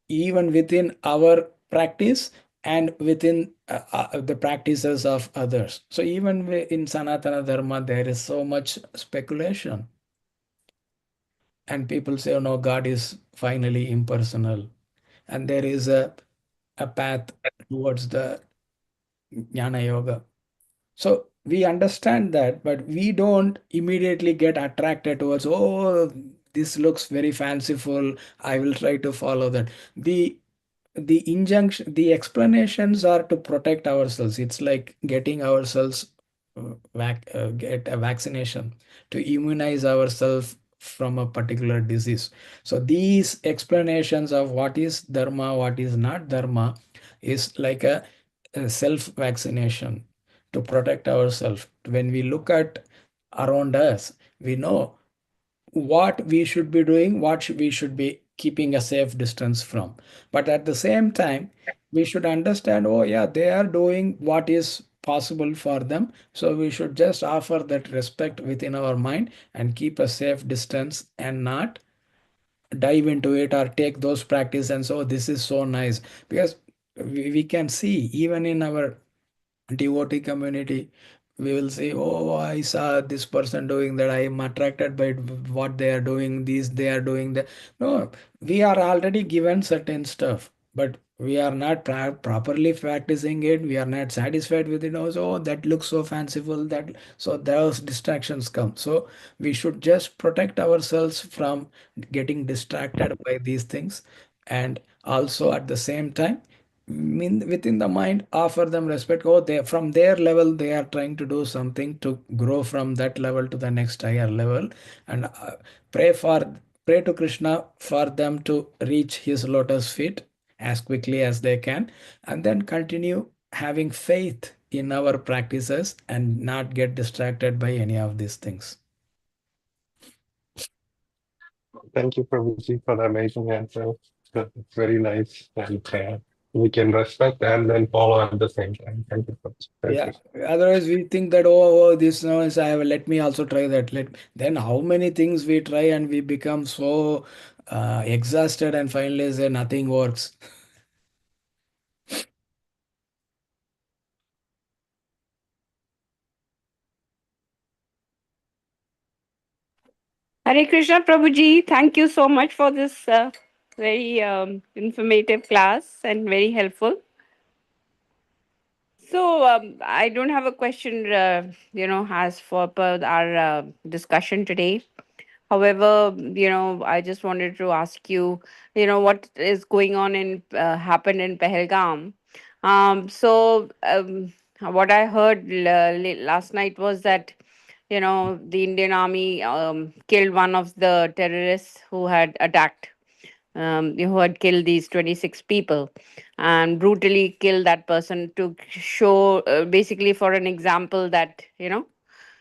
even within our practice and within the practices of others. So even in Sanatana Dharma, there is so much speculation. And people say, oh no, God is finally impersonal. And there is a path towards the Jnana Yoga. So we understand that, but we don't immediately get attracted towards, oh, this looks very fanciful, I will try to follow that. The injunction, the explanations are to protect ourselves. It's like getting ourselves get a vaccination to immunize ourselves from a particular disease. So these explanations of what is dharma, what is not dharma, is like a self-vaccination to protect ourselves. When we look at around us, we know what we should be doing, we should be keeping a safe distance from. But at the same time, we should understand, oh yeah, they are doing what is possible for them. So we should just offer that respect within our mind and keep a safe distance and not dive into it or take those practice and so this is so nice because we can see even in our devotee community, we will say, oh, I saw this person doing that, I am attracted by what they are doing, these they are doing that. No, we are already given certain stuff, but we are not properly practicing it, we are not satisfied with it also. Oh, that looks so fanciful, that so those distractions come. So we should just protect ourselves from getting distracted by these things, and also at the same time within the mind offer them respect. Oh, they from their level they are trying to do something to grow from that level to the next higher level, and pray for pray to Krishna for them to reach his lotus feet as quickly as they can, and then continue having faith in our practices and not get distracted by any of these things. Thank you, Prabhuji, for the amazing answer. It's very nice, and we can respect and then follow at the same time. Thank you, Prabhuji. Thank Yeah, you. otherwise we think that oh, this noise I have, let me also try that. Then how many things we try and we become so exhausted and finally say nothing works. Hare Krishna Prabhuji, thank you so much for this very informative class and very helpful. So I don't have a question, as for per our discussion today. However, I just wanted to ask you, what is going on in happened in Pahalgam. What I heard last night was that, the Indian Army killed one of the terrorists who had attacked, who had killed these 26 people and brutally killed that person to show, basically for an example that,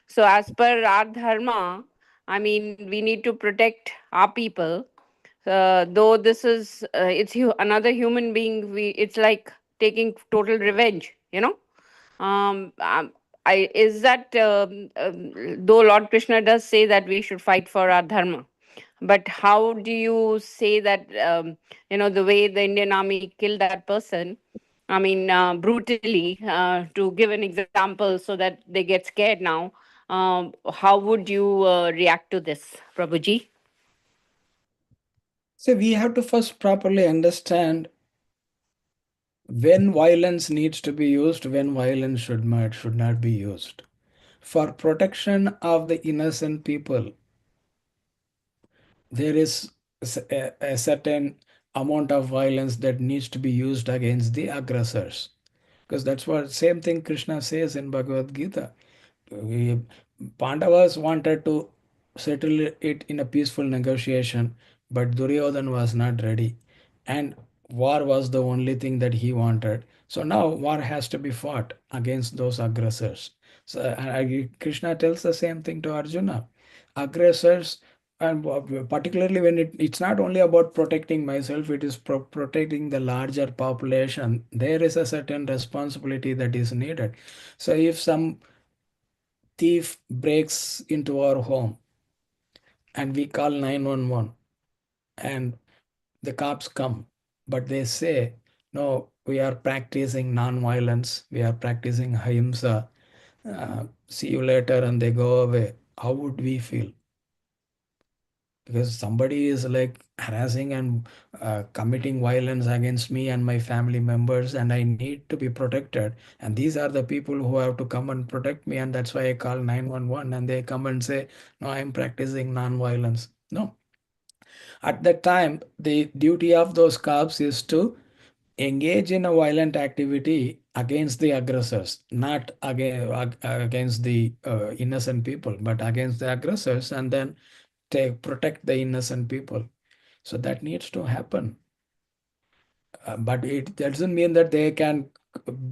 so as per our dharma, I mean, we need to protect our people. Though this is, another human being, it's like taking total revenge, um, um, is that, though Lord Krishna does say that we should fight for our dharma, but how do you say that, the way the Indian army killed that person, I mean, brutally, to give an example so that they get scared now, how would you react to this, Prabhuji? So we have to first properly understand when violence needs to be used, when violence should not be used. For protection of the innocent people, there is a certain amount of violence that needs to be used against the aggressors. Because that's what same thing Krishna says in Bhagavad Gita. We, Pandavas wanted to settle it in a peaceful negotiation, but Duryodhan was not ready. And war was the only thing that he wanted. So now war has to be fought against those aggressors. So Krishna tells the same thing to Arjuna. Aggressors, and particularly when it's not only about protecting myself, it is protecting the larger population. There is a certain responsibility that is needed. So if some thief breaks into our home and we call 911 and the cops come, but they say, no, we are practicing non-violence, we are practicing ahimsa, see you later, and they go away. How would we feel? Because somebody is like harassing and committing violence against me and my family members, and I need to be protected, and these are the people who have to come and protect me, and that's why I call 911, and they come and say, no, I'm practicing non-violence. No, at that time the duty of those cops is to engage in a violent activity against the aggressors, not against the innocent people, but against the aggressors, and then protect the innocent people. So that needs to happen. But it doesn't mean that they can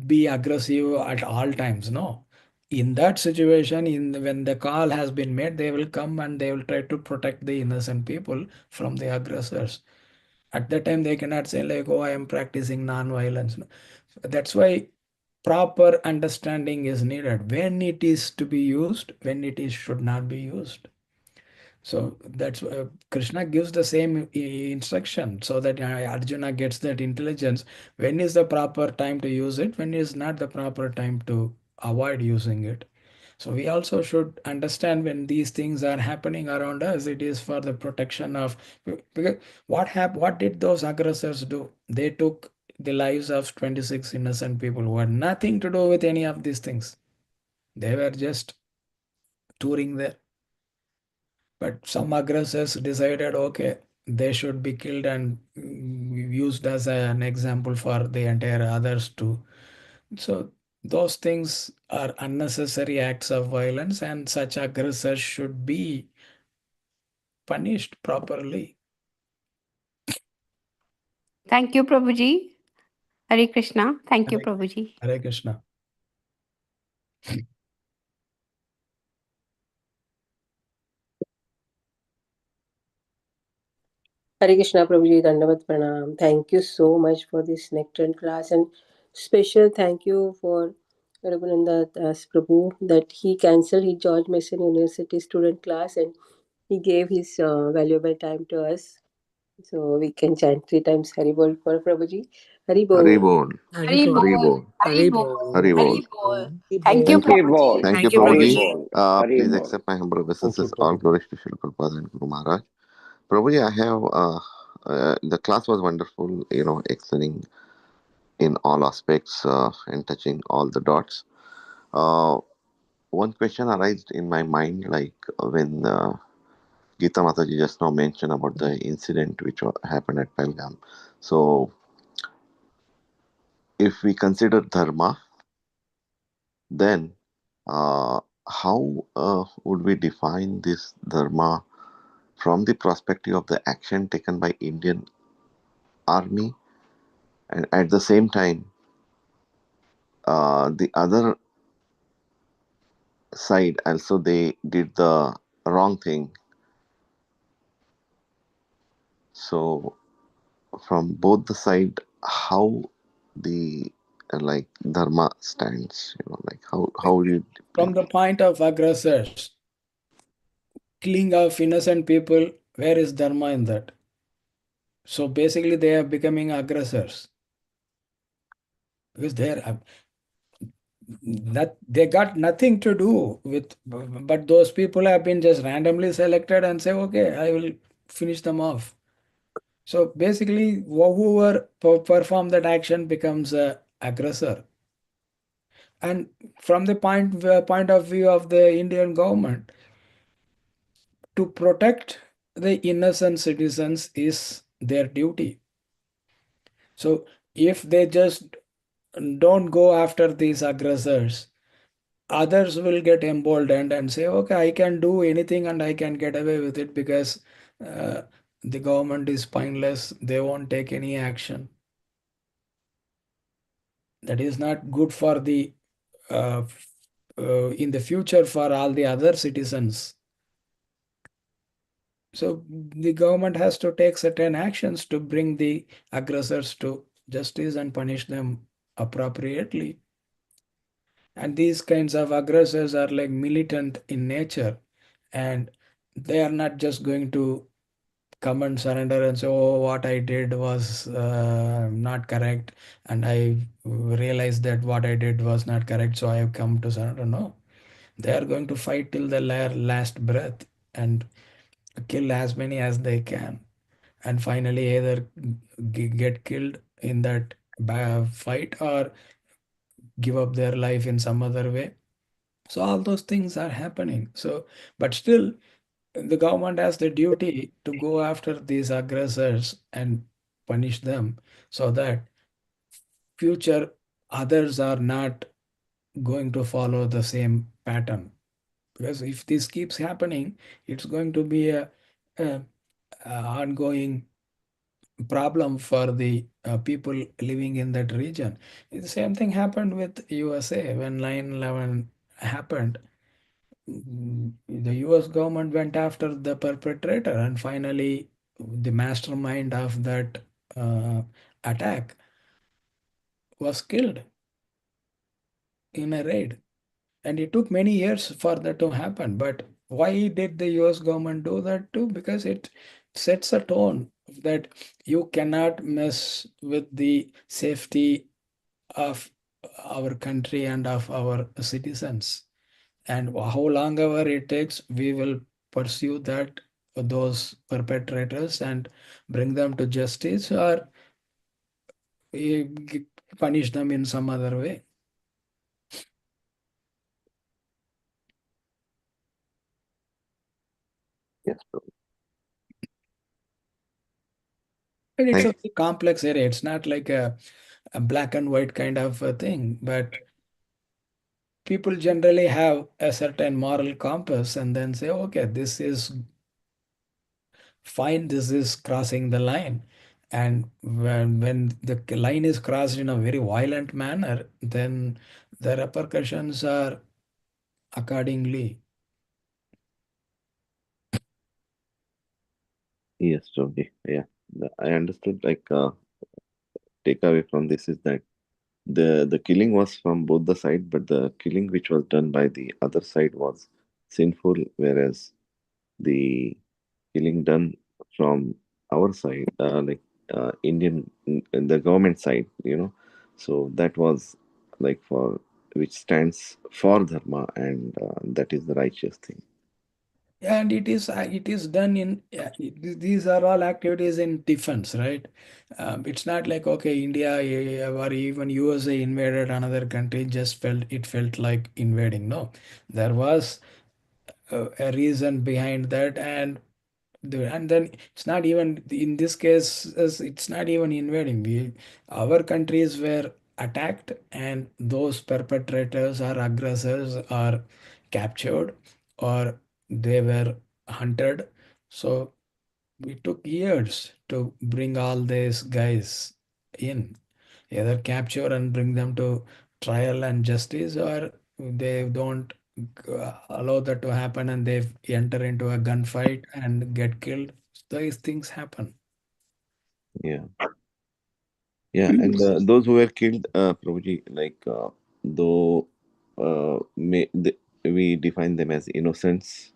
be aggressive at all times. No. In that situation, when the call has been made, they will come and they will try to protect the innocent people from the aggressors. At that time, they cannot say like, "Oh, I am practicing non-violence." No. That's why proper understanding is needed when it is to be used, when it is should not be used. So that's Krishna gives the same instruction so that Arjuna gets that intelligence. When is the proper time to use it? When is not the proper time to avoid using it? So we also should understand when these things are happening around us, it is for the protection of. Because what did those aggressors do? They took the lives of 26 innocent people who had nothing to do with any of these things. They were just touring there. But some aggressors decided, okay, they should be killed and used as an example for the entire others too. So those things are unnecessary acts of violence, and such aggressors should be punished properly. Thank you, Prabhuji. Hare Krishna. Thank you, Hare Prabhuji. Hare Krishna. Hare Krishna Prabhuji, Dandavat Pranam. Thank you so much for this nectar class, and special thank you for Raghunanda Das Prabhu that he cancelled his George Mason University student class and he gave his valuable time to us. So we can chant 3 times Haribol for Prabhuji. Hari Haribol. Bol. Hari bol. Hari Bol. Hari bol. Hari Bol. Hari bol. Thank you, Thank you. Prabhuji. Thank you, Thank you, Prabhuji. Prabhuji. Please accept my humble obeisances. All glories to Srila Prabhupada and Guru Maharaj. Prabhuji, I have the class was wonderful. Excelling in all aspects and touching all the dots. One question arose in my mind, like when Geeta Mataji just now mentioned about the incident which happened at Pelgam. So, if we consider dharma, then how would we define this dharma from the perspective of the action taken by Indian army, and at the same time, the other side also they did the wrong thing. So from both the side, how the like dharma stands, like how would you From the point of aggressors, killing of innocent people, where is dharma in that? So basically, they are becoming aggressors because that they got nothing to do with, but those people have been just randomly selected and say, okay, I will finish them off. So basically, whoever perform that action becomes a aggressor. And from the point of view of the Indian government, to protect the innocent citizens is their duty. So if they just don't go after these aggressors, others will get emboldened and say, okay, I can do anything and I can get away with it because the government is spineless, they won't take any action. That is not good for the in the future for all the other citizens. So the government has to take certain actions to bring the aggressors to justice and punish them appropriately. And these kinds of aggressors are like militant in nature, and they are not just going to come and surrender and say, oh, what I did was not correct, and I realized that what I did was not correct, so I have come to surrender. No, they are going to fight till the last breath and kill as many as they can, and finally either get killed in that fight or give up their life in some other way. So all those things are happening. So, but still, the government has the duty to go after these aggressors and punish them so that future others are not going to follow the same pattern. Because if this keeps happening, it's going to be a ongoing problem for the people living in that region. The same thing happened with USA when 9/11 happened. The US government went after the perpetrator, and finally, the mastermind of that attack was killed in a raid. And it took many years for that to happen. But why did the US government do that too? Because it sets a tone that you cannot mess with the safety of our country and of our citizens. And how long ever it takes, we will pursue that those perpetrators and bring them to justice, or punish them in some other way. Yes, Prabhu. And it's a Thank very complex area. It's not like a black and white kind of a thing, but people generally have a certain moral compass and then say, okay, this is fine, this is crossing the line. And when the line is crossed in a very violent manner, then the repercussions are accordingly. Yes, Prabhuji. Yeah, I understood. Like, takeaway from this is that the killing was from both the side, but the killing which was done by the other side was sinful, whereas the killing done from our side, like Indian, the government side, so that was like for which stands for dharma, and that is the righteous thing. And it is done in these are all activities in defense, right? It's not like, okay, India or even USA invaded another country, just felt like invading. No, there was a reason behind that. And then it's not even in this case, it's not even invading. Our countries were attacked, and those perpetrators or aggressors are captured, or they were hunted. So we took years to bring all these guys in, either capture and bring them to trial and justice, or they don't allow that to happen and they enter into a gunfight and get killed. These things happen. Yeah, yeah, and those who were killed, Prabhuji, like though we define them as innocents,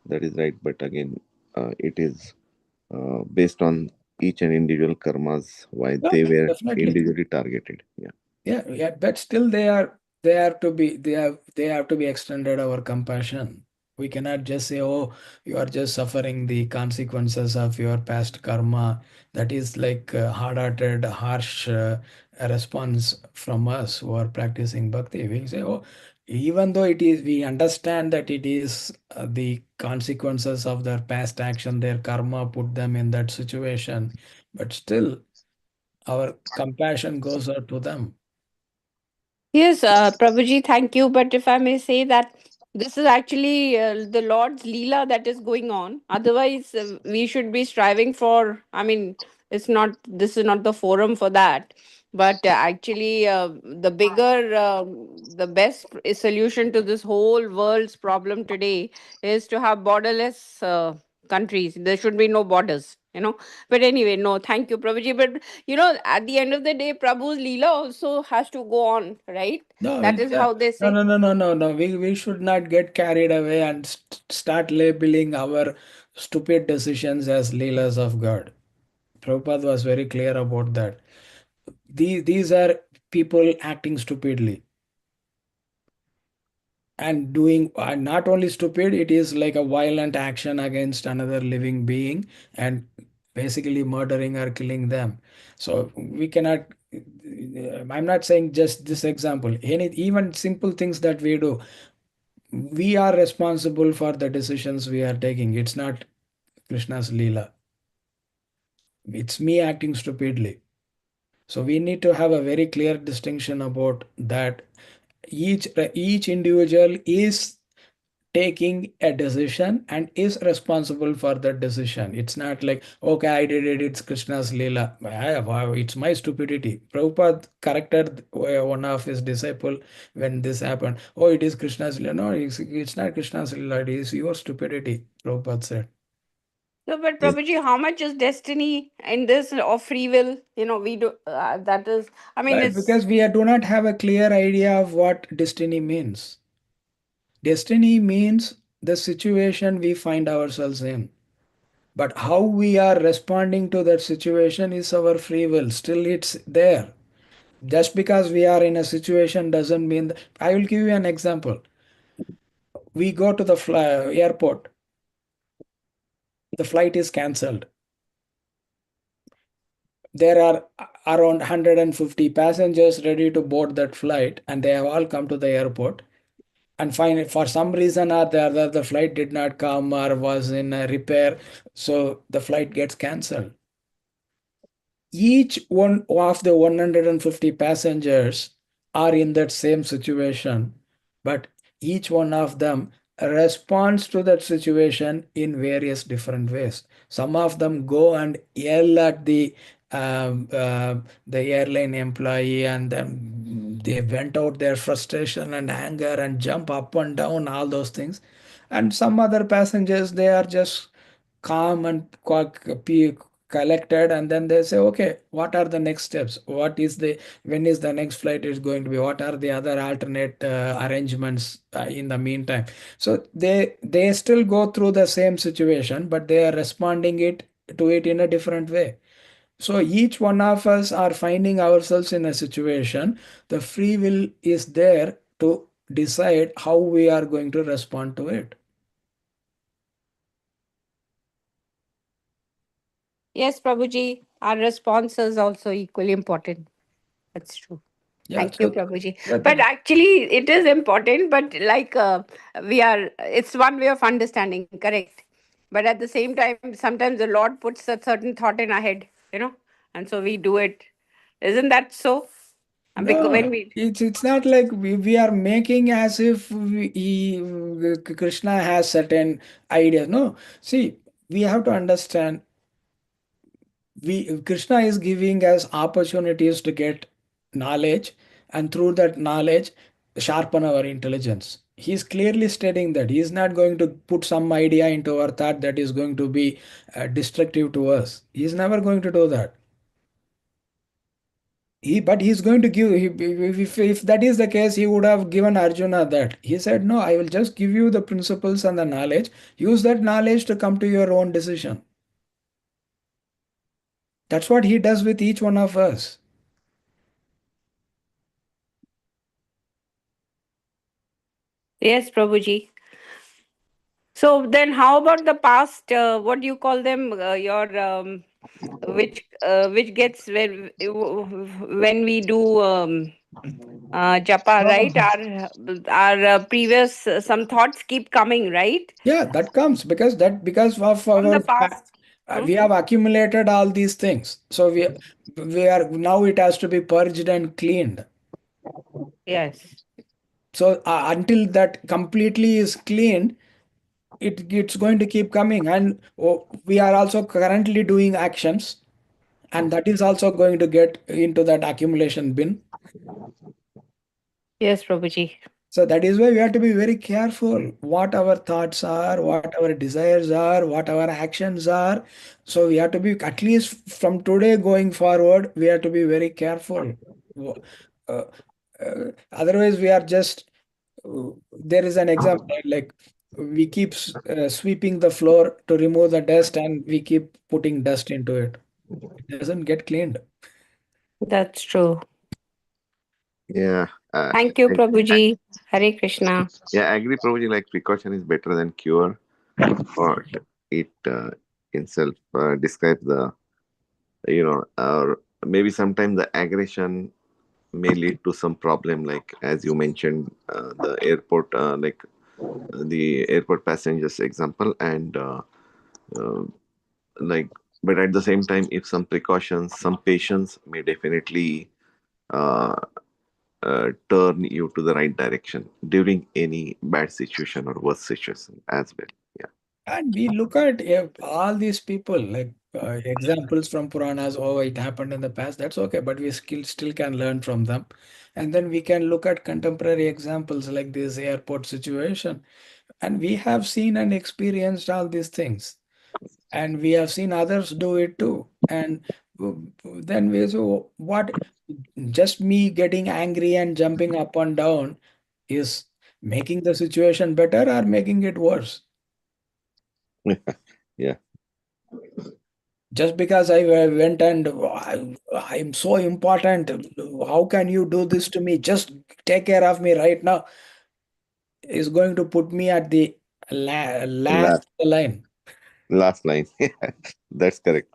that is right, but again, it is based on each and individual karmas why Yeah, they were definitely. individually targeted. Yeah. Yeah, but still they have to be extended our compassion. We cannot just say, oh, you are just suffering the consequences of your past karma. That is like hard-hearted, harsh response from us who are practicing bhakti. We say, oh, even though we understand that it is the consequences of their past action, their karma put them in that situation, but still our compassion goes out to them. Yes, Prabhuji, thank you. But if I may say that this is actually the Lord's Leela that is going on. Otherwise, we should be striving for, I mean, this is not the forum for that. But actually, the best solution to this whole world's problem today is to have borderless countries. There should be no borders. But anyway, no, thank you, Prabhuji. But at the end of the day, Prabhu's Leela also has to go on, right? No, That is how they no, say. no, no, no, no, no. We should not get carried away and start labeling our stupid decisions as leelas of God. Prabhupada was very clear about that. These are people acting stupidly and doing not only stupid, it is like a violent action against another living being and basically murdering or killing them. So we cannot, I'm not saying just this example, even simple things that we do, we are responsible for the decisions we are taking. It's not Krishna's Leela. It's me acting stupidly. So we need to have a very clear distinction about that. Each individual is taking a decision and is responsible for that decision. It's not like, okay, I did it, it's Krishna's Leela. Wow, it's my stupidity. Prabhupada corrected one of his disciple when this happened. Oh, it is Krishna's Leela. No, it's not Krishna's Leela, it is your stupidity, Prabhupada said. So, but Yes. Prabhuji, how much is destiny in this or free will? We do that is, I mean, Right, it's because we do not have a clear idea of what destiny means. Destiny means the situation we find ourselves in. But how we are responding to that situation is our free will. Still, it's there. Just because we are in a situation doesn't mean that. I will give you an example. We go to the airport, the flight is cancelled. There are around 150 passengers ready to board that flight, and they have all come to the airport. And finally, for some reason or the other, the flight did not come or was in a repair, so the flight gets cancelled. Each one of the 150 passengers are in that same situation, but each one of them responds to that situation in various different ways. Some of them go and yell at the airline employee, and then they vent out their frustration and anger and jump up and down, all those things. And some other passengers, they are just calm and collected, and then they say, okay, what are the next steps, when is the next flight is going to be, what are the other alternate arrangements in the meantime. So they still go through the same situation, but they are responding to it in a different way. So each one of us are finding ourselves in a situation. The free will is there to decide how we are going to respond to it. yes, Prabhuji. Our response is also equally important. That's true. Yeah, Thank you, so Prabhuji. that, But actually, it is important. But like it's one way of understanding, correct? But at the same time, sometimes the Lord puts a certain thought in our head, and so we do it. Isn't that so? And because when no, we it's not like we are making as if Krishna has certain ideas. No, see, we have to understand, Krishna is giving us opportunities to get knowledge, and through that knowledge sharpen our intelligence. He's clearly stating that he is not going to put some idea into our thought that is going to be destructive to us. He is never going to do that. But he's going to give. If that is the case, he would have given Arjuna that. He said, "No, I will just give you the principles and the knowledge. Use that knowledge to come to your own decision." That's what he does with each one of us. yes, Prabhuji. So then, how about the past? What do you call them? Your which gets when we do japa, right? Our previous some thoughts keep coming, right? Yeah, that comes because of From our the past. we have accumulated all these things. So we are now, it has to be purged and cleaned. Yes. So until that completely is cleaned, it's going to keep coming. And we are also currently doing actions, and that is also going to get into that accumulation bin. Yes, Prabhuji. So that is why we have to be very careful what our thoughts are, what our desires are, what our actions are. So we have to be, at least from today going forward, we have to be very careful. Uh, Otherwise, we are just, there is an example, like we keep sweeping the floor to remove the dust, and we keep putting dust into it. It doesn't get cleaned. That's true. Yeah. Thank you, Prabhuji. Hare Krishna. Yeah, I agree, Prabhuji. Like precaution is better than cure, or it itself describes the, or maybe sometimes the aggression may lead to some problem, like as you mentioned, the airport, the airport passengers example, and uh, like, but at the same time, if some precautions, some patience may definitely uh, turn you to the right direction during any bad situation or worse situation as well. Yeah. And we look at all these people, like examples from Puranas, oh, it happened in the past, that's okay, but we still can learn from them. And then we can look at contemporary examples like this airport situation. And we have seen and experienced all these things. And we have seen others do it too. And then we so what just me getting angry and jumping up and down is making the situation better or making it worse? Yeah. Just because I went and I'm so important, how can you do this to me? Just take care of me right now, is going to put me at the last Last, line. last line. That's correct.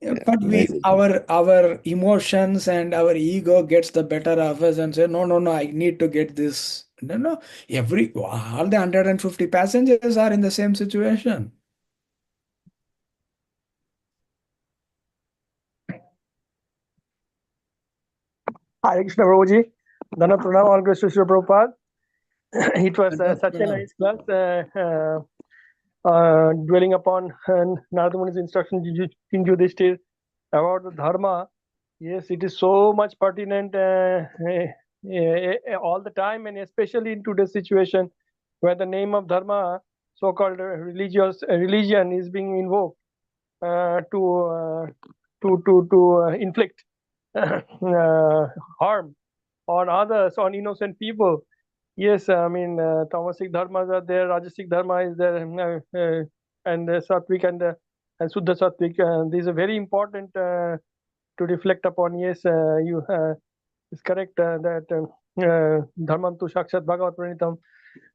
Yeah, Yeah. but Nice. our emotions and our ego gets the better of us and say, no, I need to get this. No, all the 150 passengers are in the same situation. Hare Krishna Prabhuji, Dana Pranam, all grace to Srila Prabhupada. It was such a nice class, dwelling upon Narada Muni's instruction in Yudhishthir about the dharma. Yes, it is so much pertinent all the time, and especially in today's situation where the name of dharma, so-called religion, is being invoked to inflict harm on others, on innocent people. Yes, I mean, tamasic dharmas are there, rajasic dharma is there, and sattvic and Suddha sattvic. These are very important to reflect upon. Yes, you it's correct that dharmam tu sakshat bhagavat pranitam.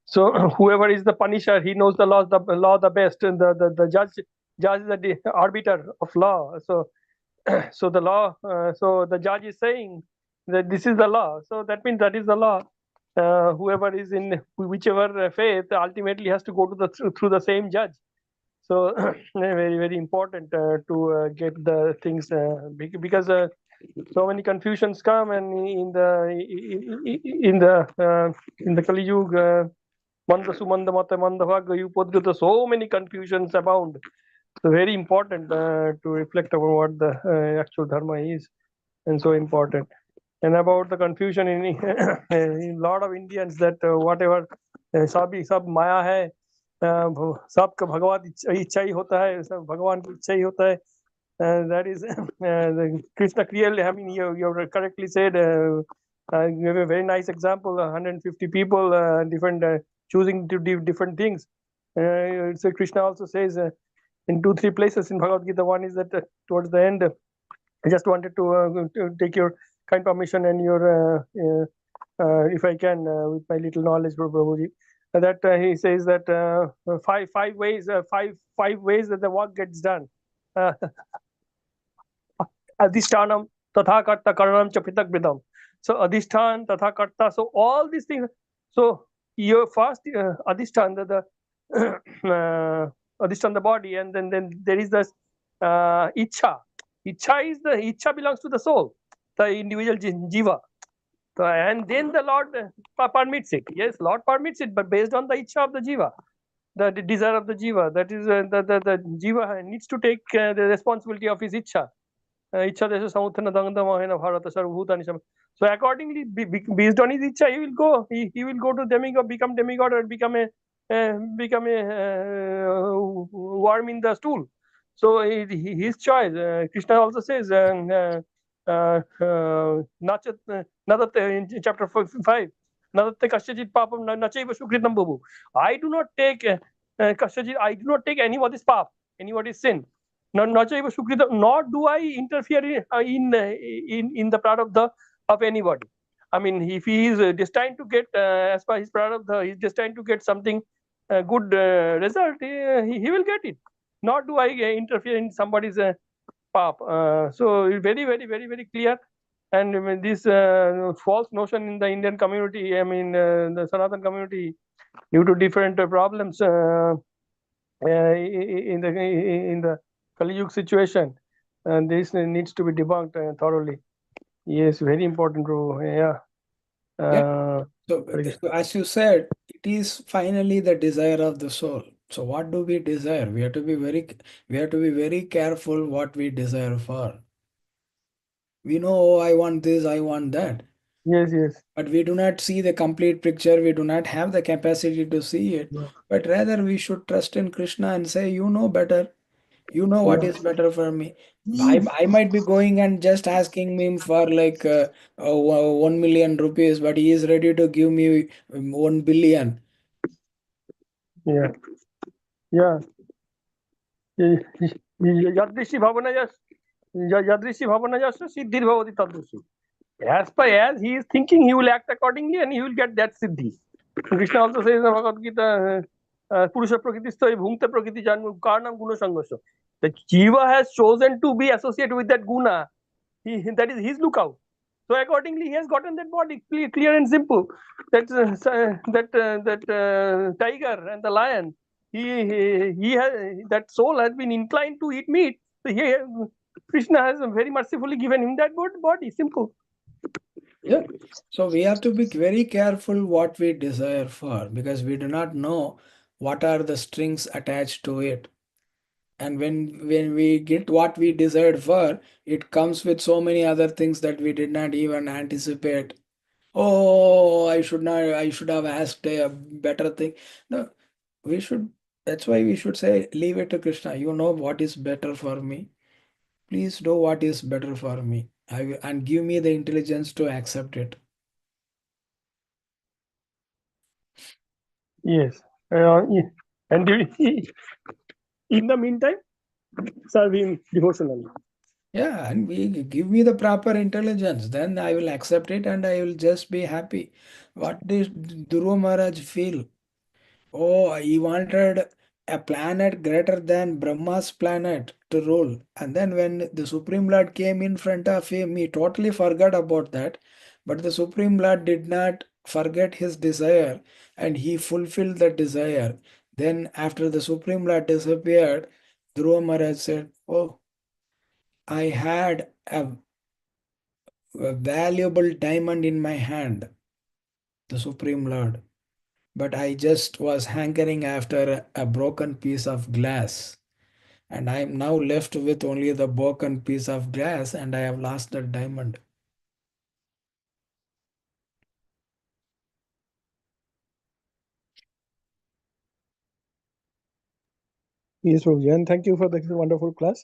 So whoever is the punisher, he knows the law the best, and the judge is the arbiter of law. So so the law, so the judge is saying that this is the law. So that means that is the law. Whoever is in whichever faith ultimately has to go to through the same judge. So very important to get the things because so many confusions come, and in the Kali Yuga, Manda Sumanda Mata Manda Bhagga Upodgata, so many confusions abound. So very important to reflect on what the actual dharma is, and so important. And about the confusion in in lot of Indians, that whatever सब माया है, सबका भगवान इच्छा ही होता है, सब भगवान की इच्छा ही होता है. That is Krishna clearly. I mean, you correctly said. You have a very nice example. 150 people, different choosing to do different things. So Krishna also says in 2-3 places in Bhagavad Gita. One is that towards the end, I just wanted to take your kind permission and your, if I can, with my little knowledge, Prabhuji, that he says that five ways that the work gets done. Adhishtanam, tatha karta, karanam cha pritak vidam. So adhishtan, tatha karta. So all these things. So your first adhishtan, the adhishtan, the body, and then there is this ichha. Ichha belongs to the soul, the individual jiva. So, and then the Lord permits it. Yes, Lord permits it, but based on the ichha of the jiva, the desire of the jiva. That is the jiva needs to take the responsibility of his ichha. So accordingly, based on his ichha, he will go. He will go to demigod, become demigod, or become a worm in the stool. So his choice. Krishna also says, in chapter 5, I do not take I do not take anybody's pap, anybody's sin. Nor do I interfere in the prarabdha of anybody. I mean, if he is destined to get, as per his prarabdha, he is destined to get something good result, he will get it. Nor do I interfere in somebody's pap. So very clear. And this false notion in the Indian community, I mean, the Sanatan community, due to different problems in the Kali Yuga situation, and this needs to be debunked thoroughly. Yes, very important, bro. Yeah. So, Hare Krishna. as you said, it is finally the desire of the soul. So, what do we desire? We have to be very careful what we desire for. We know, oh, I want this, I want that. Yes, yes. But we do not see the complete picture. We do not have the capacity to see it. Yeah. But rather, we should trust in Krishna and say, you know better. You know what Yeah. is better for me. I might be going and just asking him for like 1 million rupees, but he is ready to give me 1 billion. Yeah. Yeah. Yadrishi Bhavanajas Yadrishi Bhavanajas Siddhir Bhavati Tadrushi. As per as he is thinking, he will act accordingly and he will get that siddhi. Krishna also says in the Bhagavad Gita, Purusha Prakritisto Bhumta Prakriti Janmu Karnam Guna Sangasha. The Jiva has chosen to be associated with that guna. That is his lookout. So accordingly, he has gotten that body clear and simple. That tiger and the lion, he has that soul has been inclined to eat meat. So Krishna has very mercifully given him that body. Simple. Yeah. So we have to be very careful what we desire for because we do not know what are the strings attached to it. And when we get what we desired for, it comes with so many other things that we did not even anticipate. Oh, I should have asked a better thing. No, we should, that's why we should say, leave it to Krishna. You know what is better for me. Please do what is better for me. And give me the intelligence to accept it. Yes. And in the meantime, serve him devotionally. Yeah, and we give me the proper intelligence, then I will accept it and I will just be happy. What did Dhruva Maharaj feel? Oh, he wanted a planet greater than Brahma's planet to rule. And then when the Supreme Lord came in front of him, he totally forgot about that. But the Supreme Lord did not forget his desire and he fulfilled the desire. Then, after the Supreme Lord disappeared, Dhruva Maharaj said, oh, I had a valuable diamond in my hand, the Supreme Lord. But I just was hankering after a broken piece of glass. And I am now left with only the broken piece of glass, and I have lost the diamond. Yes, Prabhuji, and thank you for the wonderful class.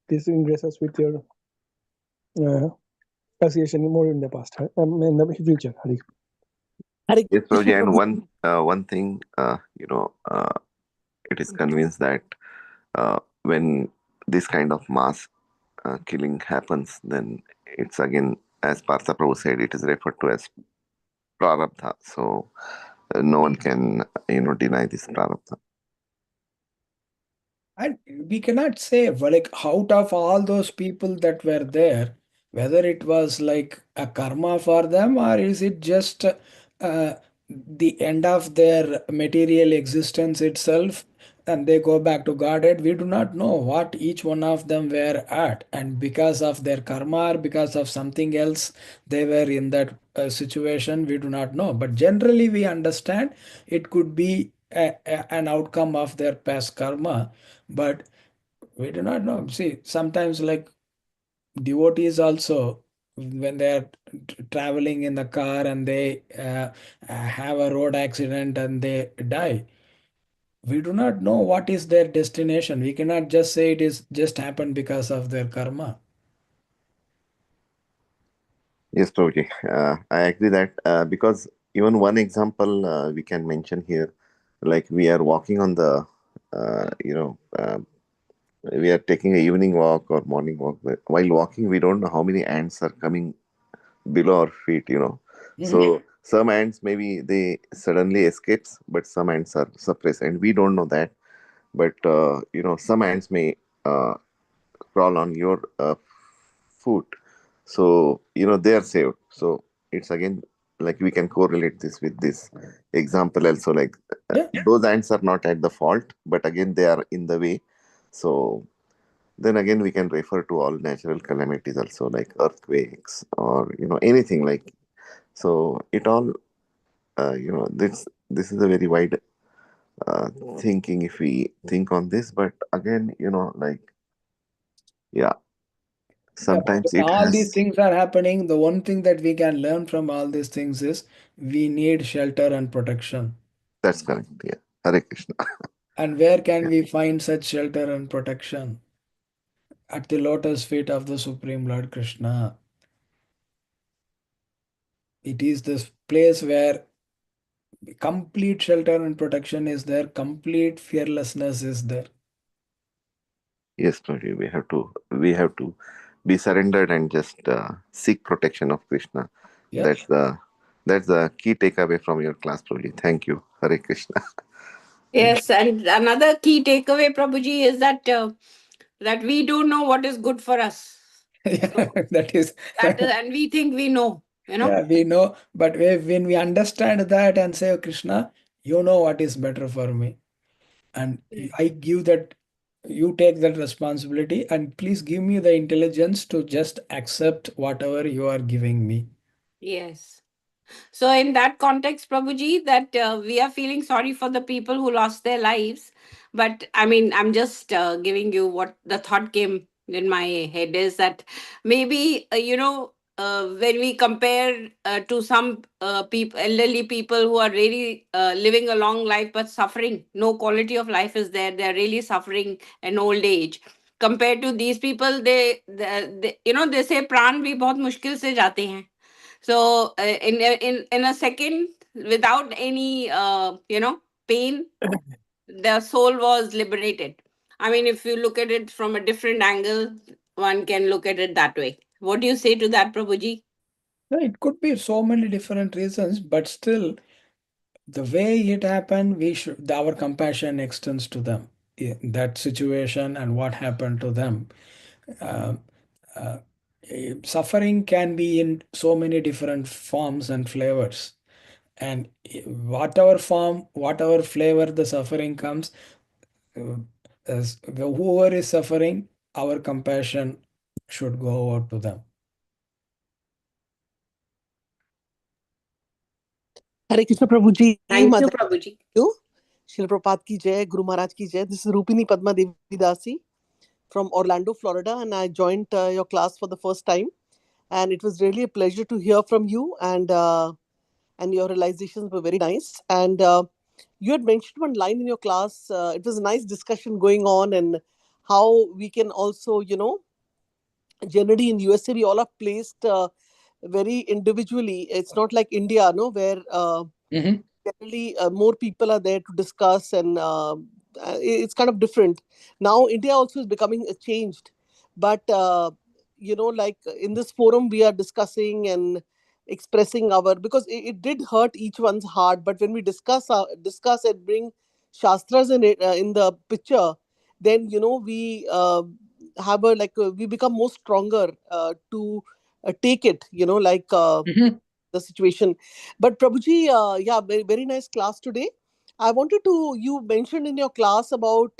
This will grace us with your association more in the past, in the future. Hare Yes, Krishna, Prabhuji, and Prabhuji. one thing, it is convinced that when this kind of mass killing happens, then it's again, as Partha Prabhu said, it is referred to as prarabdha. So no one can, deny this prarabdha. And we cannot say, well, like, out of all those people that were there, whether it was like a karma for them or is it just the end of their material existence itself and they go back to Godhead. We do not know what each one of them were at. And because of their karma or because of something else, they were in that situation, we do not know. But generally, we understand it could be an outcome of their past karma, but we do not know. See, sometimes like devotees also, when they are traveling in the car and they have a road accident and they die, we do not know what is their destination. We cannot just say it is just happened because of their karma. Yes, Prabhuji. I agree that because even one example we can mention here, like we are walking on the, we are taking a evening walk or morning walk. But while walking, we don't know how many ants are coming below our feet. So some ants maybe they suddenly escapes, but some ants are suppressed, and we don't know that. But some ants may uh, crawl on your foot, so they are saved. So it's again like we can correlate this with this example also, like Yeah. those ants are not at the fault, but again they are in the way. So then again we can refer to all natural calamities also, like earthquakes or anything like. So it all this is a very wide thinking if we think on this, but again like, yeah, Yeah, but sometimes when it all these has. things are happening, the one thing that we can learn from all these things is we need shelter and protection. That's correct. Yeah. Hare Krishna. And where can we find such shelter and protection? At the lotus feet of the Supreme Lord Krishna. It is this place where complete shelter and protection is there, complete fearlessness is there. Yes, Prabhuji, we have to be surrendered and just seek protection of Krishna. Yeah. That's the key takeaway from your class, Prabhuji. Thank you. Hare Krishna. Yes, and another key takeaway, Prabhuji, is that that we don't know what is good for us. So That is, and we think we know, yeah, we know, but when we understand that and say, "Oh, Krishna, you know what is better for me, and I give that, you take that responsibility, and please give me the intelligence to just accept whatever you are giving me." Yes. So in that context, Prabhuji, that we are feeling sorry for the people who lost their lives. But I mean, I'm just giving you what the thought came in my head is that maybe, when we compare to some people, elderly people who are really living a long life but suffering, no quality of life is there. They're really suffering an old age. Compared to these people, they say प्राण भी बहुत मुश्किल से जाते हैं. So in a second, without any pain, the soul was liberated. I mean, if you look at it from a different angle, one can look at it that way. What do you say to that, Prabhuji? Yeah, it could be so many different reasons, but still, the way it happened, our compassion extends to them. That situation and what happened to them. Uh, uh, Suffering can be in so many different forms and flavors. And whatever form, whatever flavor the suffering comes, as whoever is suffering, our compassion should go out to them. Hare Krishna Prabhuji. Thank you, Mother Prabhuji. you. Srila Prabhupada ki jai, Guru Maharaj ki jai. This is Rupini Padma Devi Dasi from Orlando, Florida, and I joined your class for the first time. And it was really a pleasure to hear from you, and your realizations were very nice. And you had mentioned one line in your class. It was a nice discussion going on, and how we can also, generally in USA we all are placed very individually. It's not like India, no, where generally more people are there to discuss, and it's kind of different. Now India also is becoming changed, but like in this forum we are discussing and expressing our, because it did hurt each one's heart, but when we discuss and bring shastras in it, in the picture, then we have a, like we become more stronger to take it, the situation. But Prabhuji, yeah, very, very nice class today. I wanted to, you mentioned in your class about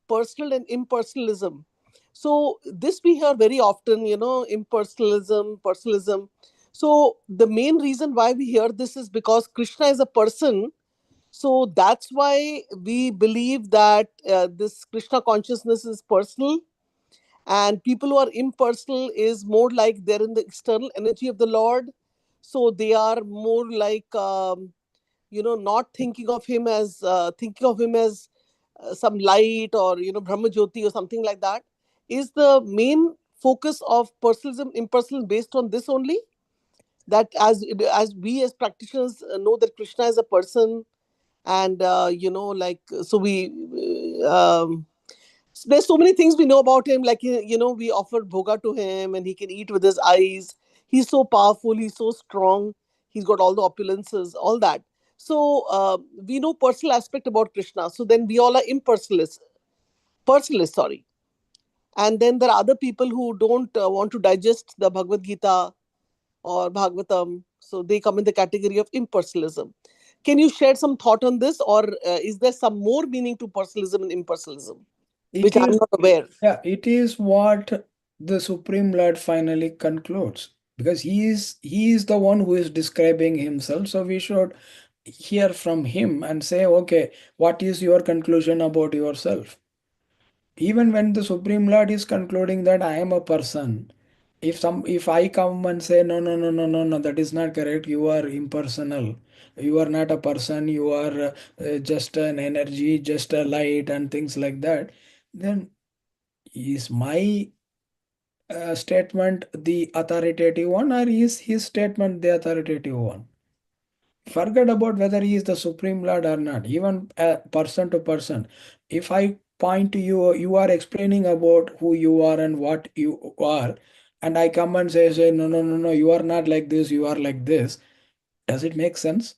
personal and impersonalism. So this we hear very often, impersonalism, personalism. So the main reason why we hear this is because Krishna is a person. So that's why we believe that this Krishna consciousness is personal, and people who are impersonal is more like they're in the external energy of the Lord. So they are more like not thinking of him as some light, or Brahma Jyoti or something like that. Is the main focus of personalism impersonal based on this only, that as we as practitioners know that Krishna is a person, and so we there's so many things we know about him, like we offered bhoga to him and he can eat with his eyes. He's so powerful, he's so strong, he's got all the opulences, all that. So we know personal aspect about Krishna, so then we all are personalists, sorry. And then there are other people who don't want to digest the Bhagavad Gita or Bhagvatam, so they come in the category of impersonalism. Can you share some thought on this, or is there some more meaning to personalism and impersonalism? which I'm not aware. Yeah, it is what the Supreme Lord finally concludes, because he is the one who is describing himself. So we should hear from him and say, okay, what is your conclusion about yourself? Even when the Supreme Lord is concluding that I am a person, if I come and say no, that is not correct, you are impersonal, you are not a person, you are just an energy, just a light and things like that, then is my statement the authoritative one, or is his statement the authoritative one? Forget about whether he is the Supreme Lord or not, even person to person. If I point to you, you are explaining about who you are and what you are, and I come and say, no, you are not like this, you are like this. Does it make sense?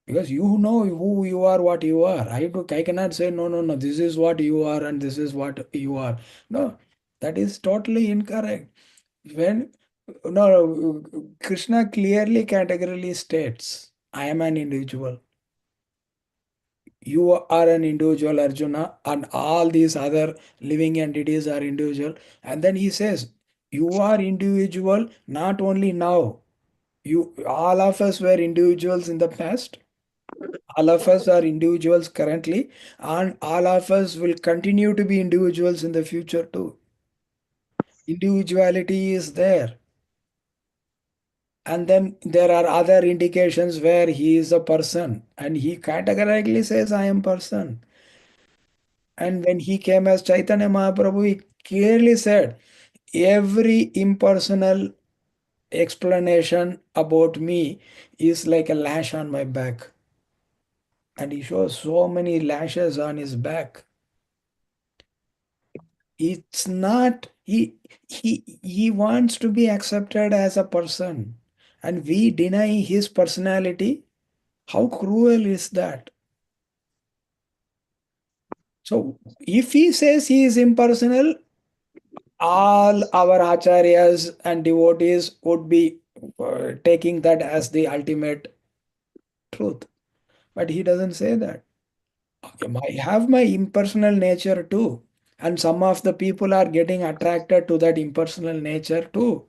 Because you know who you are, what you are. I cannot say, no, this is what you are and this is what you are. No, that is totally incorrect. When no, Krishna clearly categorically states, I am an individual. You are an individual, Arjuna, and all these other living entities are individual. And then he says, you are individual not only now. All of us were individuals in the past. All of us are individuals currently, and all of us will continue to be individuals in the future too. Individuality is there. And then there are other indications where he is a person, and he categorically says, I am person. And when he came as Chaitanya Mahaprabhu, he clearly said, every impersonal explanation about me is like a lash on my back. And he shows so many lashes on his back. It's not, he wants to be accepted as a person, and we deny his personality. How cruel is that? So if he says he is impersonal, all our acharyas and devotees would be taking that as the ultimate truth. But he doesn't say that. I have my impersonal nature too. And some of the people are getting attracted to that impersonal nature too.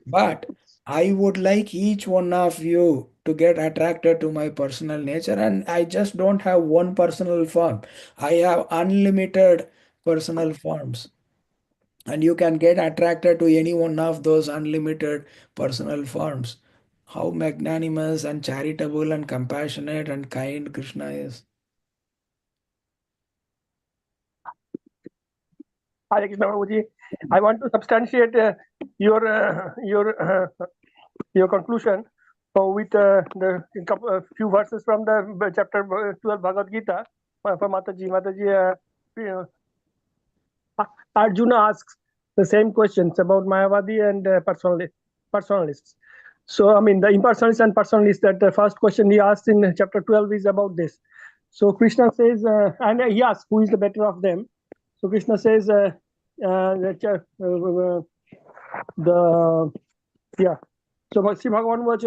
But I would like each one of you to get attracted to my personal nature. And I just don't have one personal form. I have unlimited personal forms. And you can get attracted to any one of those unlimited personal forms. How magnanimous and charitable and compassionate and kind Krishna is. Hare Krishna Prabhuji. I want to substantiate your conclusion with the few verses from the chapter 12 Bhagavad Gita. For Mataji, Arjuna asks the same questions about Mayavadi and personalists. So, I mean, the impersonalists and personalists, that the first question he asked in chapter 12 is about this. So, Krishna says, and he asks, who is the better of them? So, Krishna says, so Sri Bhagavan was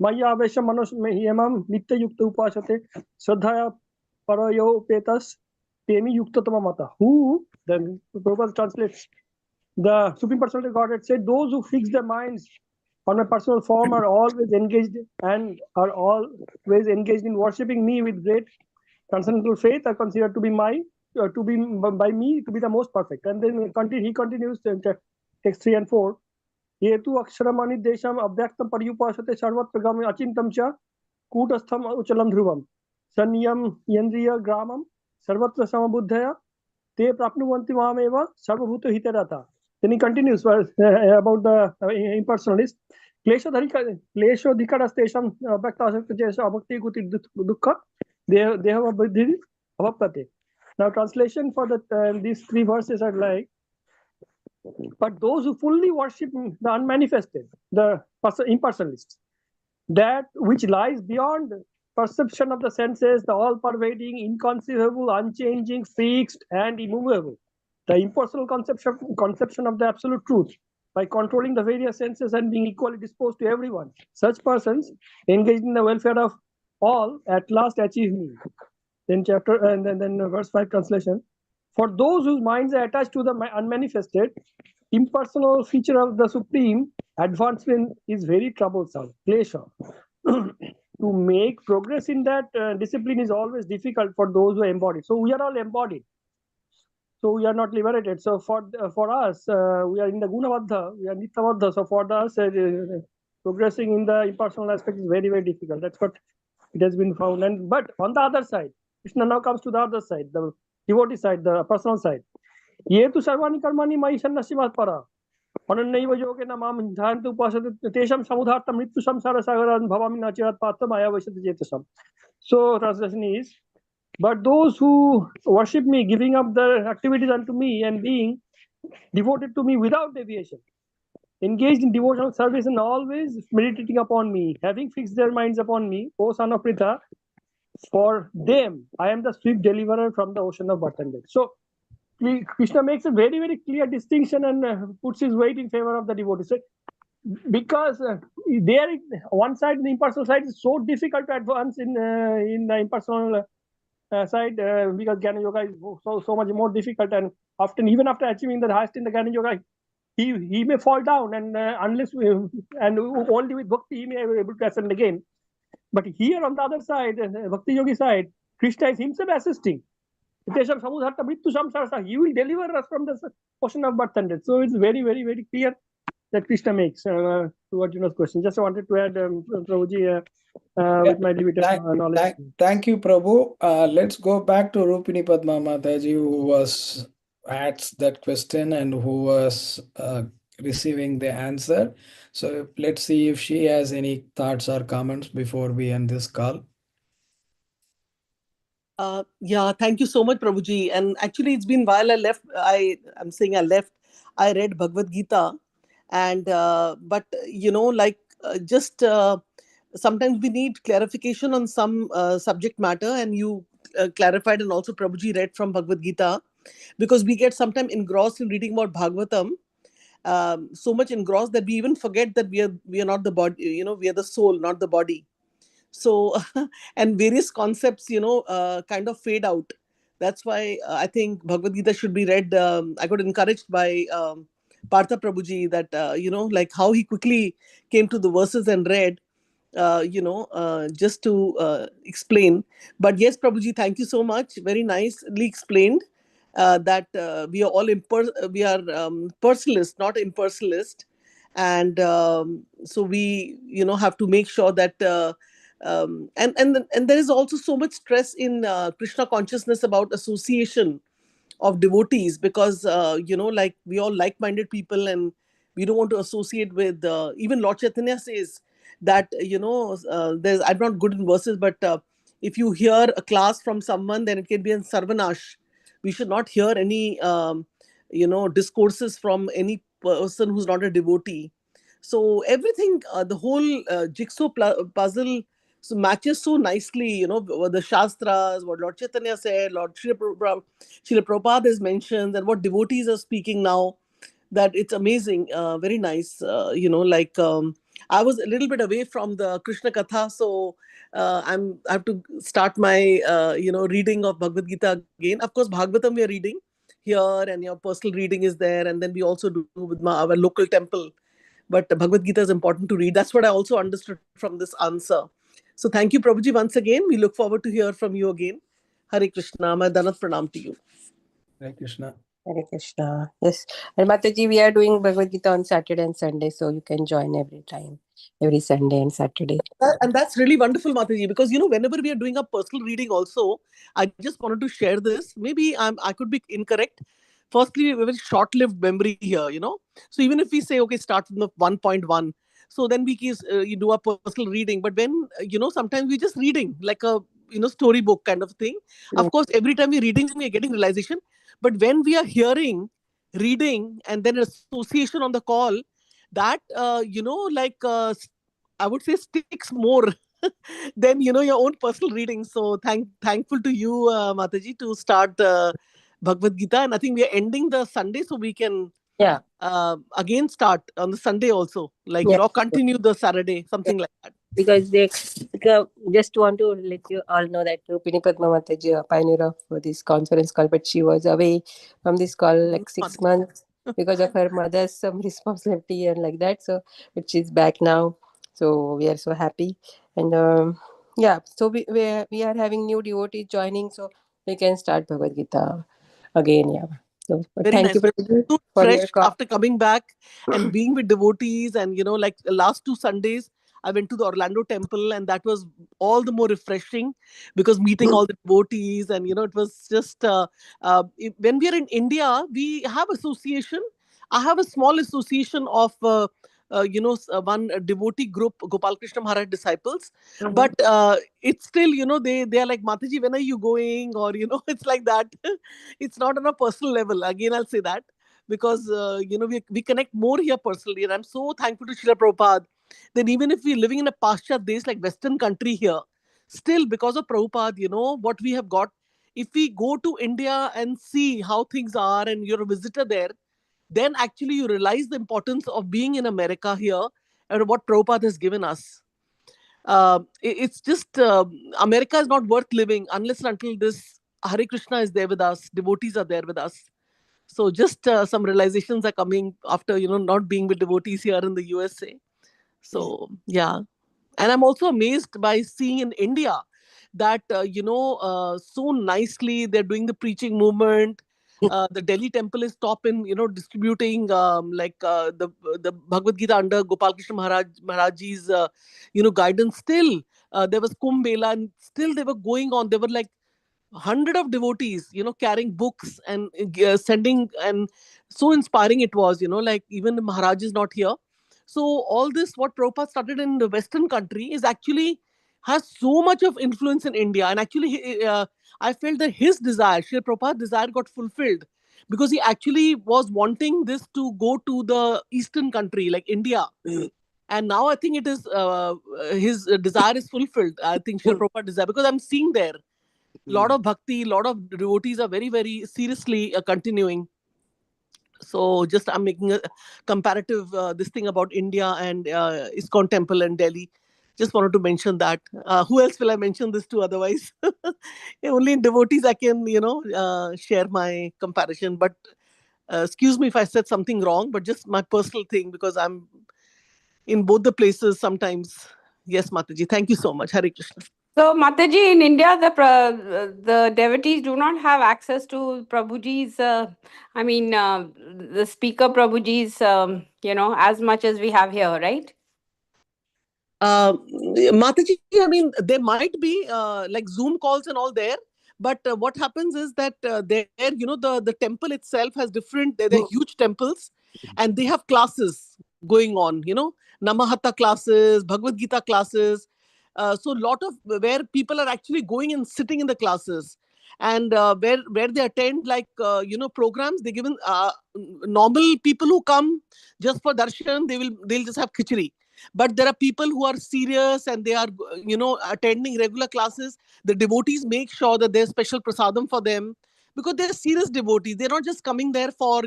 Maya Avesha Manos Yamam Nitya Yukta Upasate Sadhaya Parayo Petas Temi Yukta Tamamata. Who then Prabhupada translates the Supreme Personality of Godhead said, those who fix their minds on my personal form are always engaged and are always engaged in worshipping me with great transcendental faith are considered to be by me to be the most perfect. And then he continues in text 3 and 4. ये तु अक्षरमणि देशम अव्यक्तम पर्युपासते सर्वत्र गम अचिंतम च कूटस्थम उचलम ध्रुवम संयम यन्द्रिय ग्रामम सर्वत्र समबुद्धया ते प्राप्नुवन्ति मामेव सर्वभूत हितरता. Then he continues about the impersonalist. क्लेशोधिकरस्तेषां अव्यक्तासक्तचेष अभक्ति गुति दुःख देह बुद्धि अवप्यते. Now translation for these three verses are like, but those who fully worship the unmanifested, the impersonalists, that which lies beyond perception of the senses, the all-pervading, inconceivable, unchanging, fixed, and immovable, the impersonal conception of the absolute truth, by controlling the various senses and being equally disposed to everyone, such persons engaged in the welfare of all at last achieve me. Then chapter and then verse 5 translation. For those whose minds are attached to the unmanifested, impersonal feature of the Supreme, advancement is very troublesome. Klesha. To make progress in that discipline is always difficult for those who are embodied. So we are all embodied. So we are not liberated. So for us, we are in the Gunavadha, we are Nityavadha. So for us, progressing in the impersonal aspect is very, very difficult. That's what it has been found. And but on the other side, Krishna now comes to the other side, the devotee side, the personal side. Ye tu sarvani karmani mai sannasimat para. Anannaiva yogena mam dhyantu upasate tesham samudharta mrityu samsara sagaran bhavami nachirat patra maya vaishyati jetasam. So translation is, but those who worship me, giving up their activities unto me and being devoted to me without deviation, engaged in devotional service and always meditating upon me, having fixed their minds upon me, O son of Pritha, for them I am the swift deliverer from the ocean of birth and death. So Krishna makes a very, very clear distinction and puts his weight in favor of the devotees. So, because there, one side, the impersonal side, is so difficult to advance in the impersonal side because Jnana Yoga is so much more difficult, and often even after achieving the highest in the Jnana Yoga, he may fall down, and unless and only with bhakti he may be able to ascend again. But here on the other side, Bhakti Yogi side, Krishna is himself assisting. He will deliver us from the ocean of birth and death. So it's very, very, very clear that Krishna makes to Arjuna's question. Just wanted to add, Prabhuji, with my limited knowledge. Thank you, Prabhu. Let's go back to Rupini Padma Mataji, who asked that question and who was receiving the answer. So let's see if she has any thoughts or comments before we end this call. Yeah, thank you so much, Prabhuji. And actually, it's been while I left. I'm saying I left. I read Bhagavad Gita, and but just sometimes we need clarification on some subject matter, and you clarified, and also Prabhuji read from Bhagavad Gita, because we get sometimes engrossed in reading about Bhagavatam, so much engrossed that we even forget that we are not the body. We are the soul, not the body. So and various concepts kind of fade out. That's why I think Bhagavad Gita should be read. I got encouraged by Partha Prabhuji that like how he quickly came to the verses and read just to explain. But yes, Prabhuji, thank you so much, very nicely explained that we are all personalist, not impersonalist, and so we have to make sure that and there is also so much stress in Krishna consciousness about association of devotees, because like we all like-minded people, and we don't want to associate with even Lord Chaitanya says that there's, I'm not good in verses, but if you hear a class from someone, then it can be in Sarvanash. We should not hear any discourses from any person who's not a devotee. So everything, the whole jigsaw puzzle matches so nicely, the Shastras, what Lord Chaitanya said, Lord Srila Prabhupada has mentioned, and what devotees are speaking now, that it's amazing, very nice. I was a little bit away from the Krishna Katha, so I have to start my reading of Bhagavad Gita again. Of course, Bhagavatam we are reading here, and your personal reading is there, and then we also do with our local temple. But Bhagavad Gita is important to read. That's what I also understood from this answer. So thank you, Prabhuji, once again. We look forward to hear from you again. Hare Krishna. My Danat Pranam to you. Hare Krishna. Hare Krishna. Yes. And Mataji, we are doing Bhagavad Gita on Saturday and Sunday, so you can join every time, every Sunday and Saturday. And that's really wonderful, Mataji, because whenever we are doing a personal reading also, I just wanted to share this. Maybe I could be incorrect. Firstly, a very short-lived memory here, So even if we say, okay, start from the 1.1, so then you do a personal reading. But when, sometimes we're just reading like a, storybook kind of thing. Yeah. Of course, every time we're reading, we're getting realization. But when we are hearing, reading, and then association on the call, that, I would say sticks more than, your own personal reading. So thankful to you, Mataji, to start Bhagavad Gita. And I think we are ending the Sunday, so we can again start on the Sunday also, like, continue the Saturday, something like that. because they just want to let you all know that Rupini Padma Mataji, a pioneer of this conference call, but she was away from this call like 6 months because of her mother's some responsibility and like that. So, but she's back now. So we are so happy. And yeah, so we are having new devotees joining, so we can start Bhagavad Gita again. Yeah. So, but Very thank you, nice. Prabhuji, So for fresh your call. after coming back and being with devotees, and like last 2 Sundays, I went to the Orlando temple, and that was all the more refreshing because meeting all the devotees, and it was just when we are in India, we have association. I have a small association of one devotee group, Gopal Krishna Maharaj disciples, but it's still they are like, Mataji, when are you going? Or it's like that. It's not on a personal level. Again, I'll say that because we connect more here personally, and I'm so thankful to Srila Prabhupada. Then even if we're living in a Paschat days like Western country here, still because of Prabhupada, what we have got. If we go to India and see how things are, and you're a visitor there, then actually you realize the importance of being in America here and what Prabhupada has given us. It's just America is not worth living unless and until this Hare Krishna is there with us, devotees are there with us. So just some realizations are coming after not being with devotees here in the USA. So yeah, and I'm also amazed by seeing in India that so nicely they're doing the preaching movement. The Delhi temple is top in distributing the Bhagavad Gita under Gopal Krishna Maharajji's guidance. Still there was Kumbh Mela, and still they were going on. They were like 100 of devotees carrying books and sending, and so inspiring it was. Like even the Maharaj is not here. So all this what Prabhupada started in the Western country is actually has so much of influence in India. And actually I felt that his desire, Srila Prabhupada's desire, got fulfilled because he actually was wanting this to go to the Eastern country like India. And now I think it is his desire is fulfilled. I think Srila Prabhupada desire, because I'm seeing there lot of bhakti, lot of devotees are very, very seriously continuing. So just I'm making a comparative this thing about India and ISKCON temple in Delhi. Just wanted to mention that. Who else will I mention this to otherwise? Only in devotees I can, share my comparison. But excuse me if I said something wrong, but just my personal thing, because I'm in both the places sometimes. Yes, Mataji. Thank you so much. Hare Krishna. So, Mataji, in India, the devotees do not have access to Prabhuji's, the speaker Prabhuji's, as much as we have here, right? Mataji, I mean, there might be like Zoom calls and all there, but what happens is that there, the temple itself has different, they're huge temples, and they have classes going on, Namahatta classes, Bhagavad Gita classes. So a lot of where people are actually going and sitting in the classes, and where they attend like programs. They given normal people who come just for darshan, they'll just have khichdi. But there are people who are serious and they are attending regular classes. The devotees make sure that there's special prasadam for them, because they're serious devotees. They're not just coming there for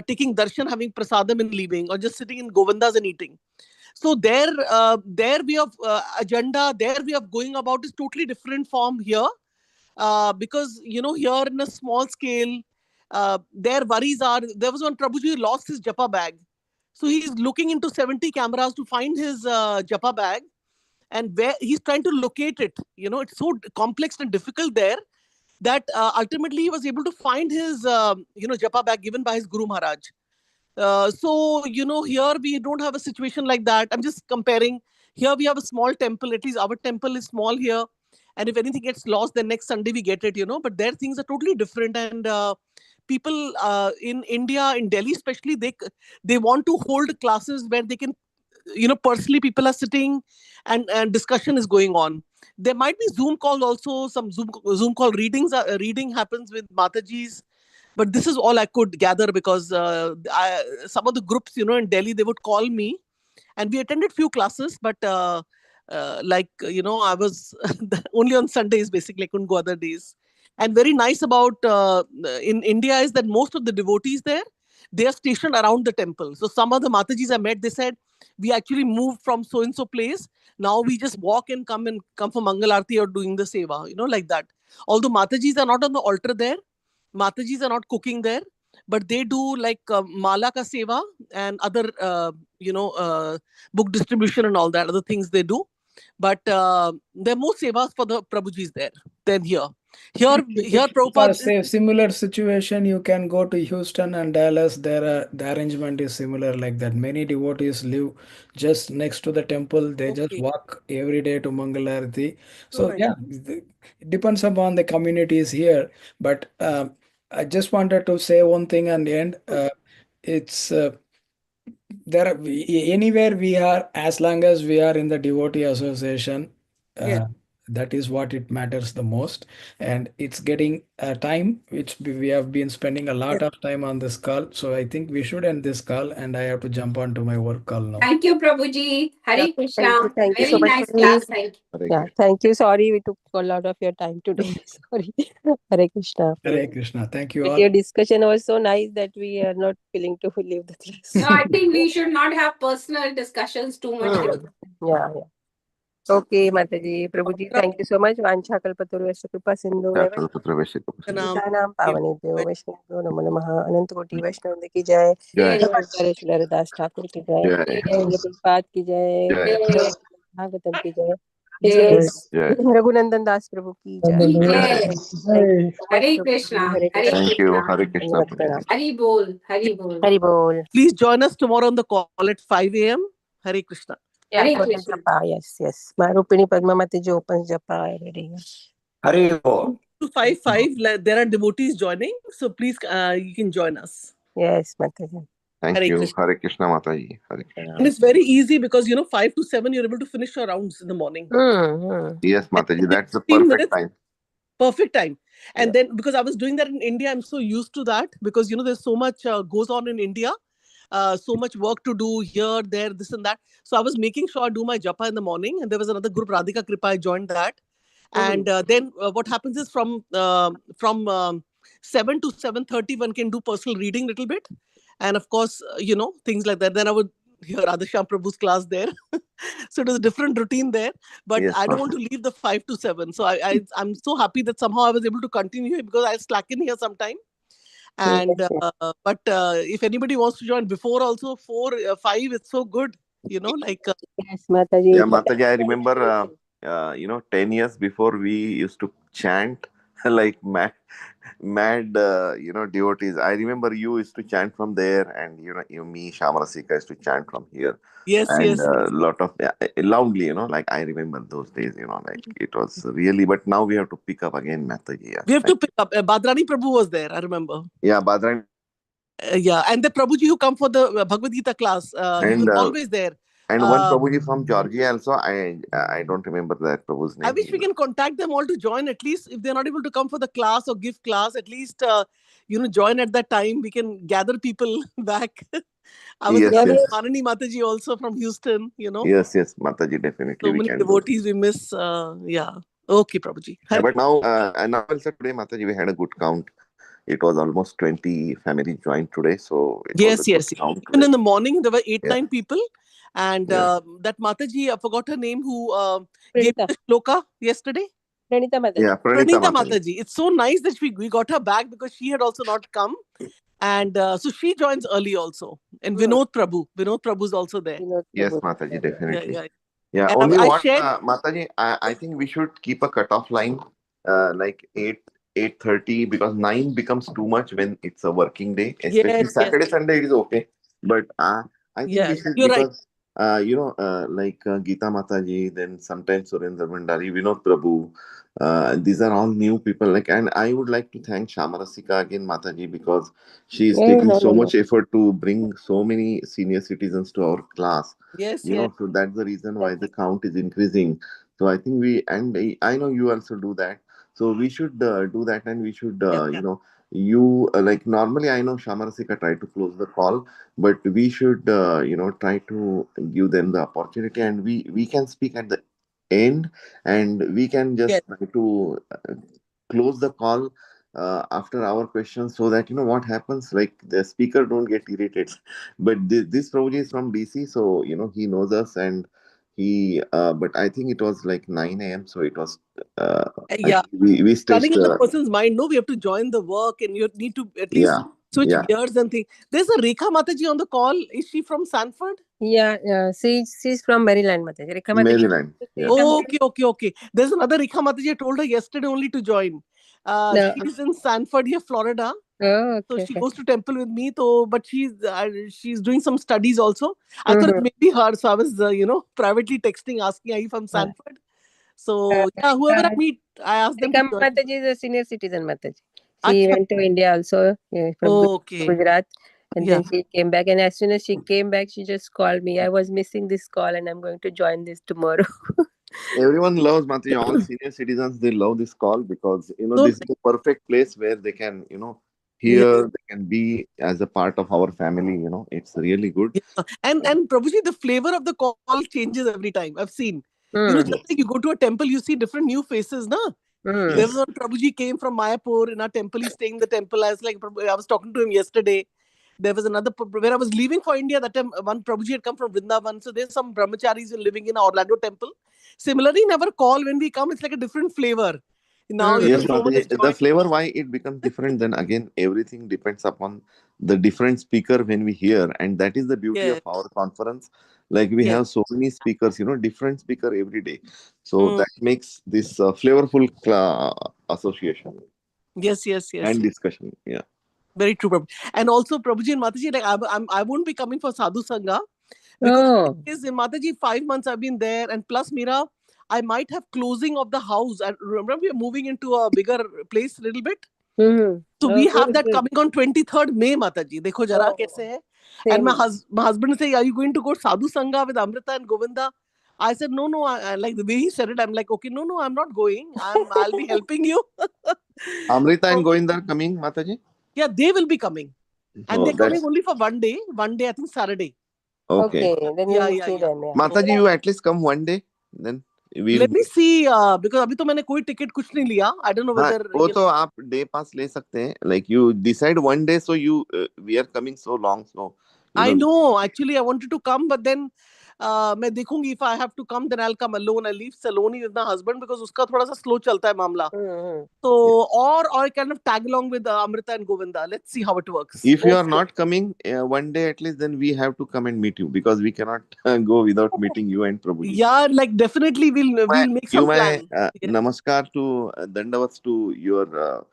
taking darshan, having prasadam and leaving, or just sitting in govindas and eating. So their way of agenda, their way of going about is totally different from here. Because here in a small scale, their worries are, there was one Prabhuji lost his japa bag. So he's looking into 70 cameras to find his japa bag, and where he's trying to locate it. It's so complex and difficult there that ultimately he was able to find his japa bag given by his Guru Maharaj. So here we don't have a situation like that. I'm just comparing. Here we have a small temple. At least our temple is small here, and if anything gets lost, then next Sunday we get it. But there things are totally different. And people in India, in Delhi especially, they want to hold classes where they can, personally people are sitting and discussion is going on. There might be Zoom call also. Some Zoom call reading happens with Mataji's. But this is all I could gather, because some of the groups, in Delhi, they would call me, and we attended few classes. But I was only on Sundays, basically. I couldn't go other days. And very nice about in India is that most of the devotees there, they are stationed around the temple. So some of the Matajis I met, they said, we actually moved from so-and-so place. Now we just walk and come for Mangal Aarti or doing the seva, like that. Although Matajis are not on the altar there, Matajis are not cooking there, but they do like Mala ka seva and other, book distribution and all that, other things they do. But there are more sevas for the Prabhujis there than here. Here, For Prabhupada is, similar situation, you can go to Houston and Dallas. There, the arrangement is similar like that. Many devotees live just next to the temple. They just okay, walk every day to Mangalarti. so So nice. yeah, it depends upon the communities here. But I just wanted to say one thing and end. It's there anywhere we are, as long as we are in the devotee association, Yes, that is what it matters the most. And it's getting time which we have been spending a lot yes. of time on this call, so I think we should end this call and I have to jump on to my work call now. Thank you, Prabhuji. Yeah. Hare Krishna. Thank you so Very much, nice Prabhuji. class. Thank you. Hare Yeah, Krishna. thank you. Sorry, we took a lot of your time today. Sorry. Hare Krishna. Hare Krishna. Thank you But all. your discussion was so nice that we are not willing to leave the class. No, I think we should not have personal discussions too much. Yeah. Okay, Mataji. Prabhuji, thank you so much. Vancha kalpataruvasya kripa sindhu Pranam. Pranam Pavanebhyo Vaishnavyo Namo Namaha. Anant Koti Vaishnav की जय, Jai. Sarveshwar Haridas Thakur की जय, Jai. Prabhupada की जय, Jai. Bhagavatam की जय, Yes. Jai. Raghunandan दास प्रभु की जय. Yes. Hey. Hare Krishna. Hare Hare Krishna. Thank you. Krishna. Hare Krishna. धन्यवाद प्रणाम. Hari Bol. Hari Bol. Hari Bol. Please join us tomorrow on the call at 5 a.m. Hare Krishna. Yeah, Hare for the Krishna. japa. Yes. Rupini Padma Mataji opens japa every day. Hari Bol. 255, there are devotees joining, so please you can join us. Yes, Mataji. Thank Hare you. Krishna. Hare Krishna Mataji. Hare Krishna. And it's very easy because 5 to 7 you're able to finish your rounds in the morning. Yes, And Mataji. That's the 15 perfect minutes, time. perfect time. And Yeah. then because I was doing that in India, I'm so used to that because there's so much goes on in India. So much work to do here, there, this and that. So I was making sure I do my japa in the morning, and there was another group, Radhika Kripa, I joined that. And then what happens is from 7 to 7:30, one can do personal reading a little bit. And of course, things like that. Then I would hear Radhashyam Prabhu's class there. So it was a different routine there. But Yes, I don't want to leave the 5 to 7. So I'm so happy that somehow I was able to continue here because I slacken here sometime. And but if anybody wants to join before also 4 5, it's so good, like Yes, Mataji. Yeah, Mataji, I remember 10 years before we used to chant like mad devotees. I remember you used to chant from there, and me, Shamarasika used to chant from here. yes. Lot of loudly, like I remember those days, like it was really. But now we have to pick up again, Mataji. Yeah, We have to pick up. Badrani Prabhu was there, I remember. yeah, Badran. Yeah, and the Prabhuji who come for the Bhagavad Gita class, he was And always there. and one Prabhuji from Georgia also. I don't remember that Prabhu's name. I wish we can contact them all to join at least if they're not able to come for the class or give class. At least join at that time. We can gather people back. I was Yes, yes. Manani Mataji also from Houston. Yes, Mataji, definitely So we many can do. devotees we miss. Yeah. Okay, Prabhuji. Yeah, but now and now also today, Mataji, we had a good count. It was almost 20 families joined today, so it was a good count. Even in the morning, there were 8-9 Yeah. people. And Yeah. that Mataji, I forgot her name, who gave the shloka yesterday. Pranita Mataji. Yeah, Pranita Mataji. It's so nice that we got her back because she had also not come. And so she joins early also. And Vinod Prabhu is also there. Yes, Mataji, definitely. Yeah. Yeah, And only I what, shared. Mataji, I think we should keep a cutoff line like 8:30 because 9 becomes too much when it's a working day. Especially Saturday, Sunday, it is okay. But I think we should, you're because like Geeta Mataji, then sometimes Surendra Bhandari, Vinod Prabhu, these are all new people. And I would like to thank Shamarasika again, Mataji, because she is taking so much effort to bring so many senior citizens to our class. So that's the reason why the count is increasing. So I think I know you also do that. So we should do that, and we should, like normally I know Shamarasika try to close the call, but we should, try to give them the opportunity, and we can speak at the end, and we can just try to close the call after our questions, so that what happens, like the speaker don't get irritated. But this Prabhuji is from DC, so he knows us, and he but I think it was like 9 a.m, so it was Yeah. we Running stretched in the person's mind. No, we have to join the work and you need to at least switch gears and think. There's a Rekha Mataji on the call. Is she from Sanford? Yeah, she's from Maryland, Mataji. Rekha Mataji. Maryland. Yeah. Okay. There's another Rekha Mataji. I told her yesterday only to join. No. She's in Sanford, here, Florida. Oh, okay. So she goes to temple with me. But she's doing some studies also. I thought it may be her, so I was privately texting, asking, are you from Sanford? So yeah, whoever I meet, I ask them to join. Mataji is a senior citizen, Mataji. She went to India also, from Gujarat, and then she came back. And as soon as she came back, she just called me. I was missing this call, and I'm going to join this tomorrow. Everyone loves Mataji. All senior citizens, they love this call because this is the perfect place where they can hear, they can be as a part of our family. It's really good. Yeah. And Prabhuji, the flavor of the call changes every time. I've seen. Just like you go to a temple, you see different new faces, na? There was one Prabhuji came from Mayapur in our temple. He's staying in the temple. I was talking to him yesterday. There was another, where I was leaving for India, that time one Prabhuji had come from Vrindavan. So there's some brahmacharis living in Orlando temple. Similarly, in our call, when we come, it's like a different flavor. Now, yes, the flavor, why it becomes different, then again, everything depends upon the different speaker when we hear. And that is the beauty of our conference. Like we have so many speakers, different speaker every day. So that makes this flavorful association. Yes. And discussion. Yeah. Very true, Prabhuji. And also, Prabhuji and Mataji, like I won't be coming for Sadhu Sangha because in Mataji, 5 months I've been there, and plus Mira, I might have closing of the house. And remember, we are moving into a bigger place a little bit. So we have that coming on 23rd May, Mataji. Dekho jara kaise hai. And my husband say, are you going to go Sadhu Sangha with Amrita and Govinda? I said, no. I like the way he said it. I'm like, okay, no, I'm not going. I'll be helping you. Amrita and Govinda are coming, Mataji? Yeah, they will be coming. And they're coming only for one day, I think Saturday. Okay. Then you will see them. Yeah. Mataji, you at least come one day. Then let me see, because अभी तो मैंने कोई ticket कुछ नहीं लिया. I don't know whether. वो तो आप day pass ले सकते हैं. Like you decide one day, so we are coming so long, so. I know. Actually, I wanted to come, but then मैं देखूंगी, if I have to come, then I'll come alone. I'll leave Saloni with my husband because उसका थोड़ा सा slow चलता है मामला. So or kind of tag along with Amrita and Govinda. Let's see how it works. If you are not coming one day at least, then we have to come and meet you because we cannot go without meeting you and Prabhuji. Yeah, like definitely we'll make some plan. Namaskar to Dandavats to your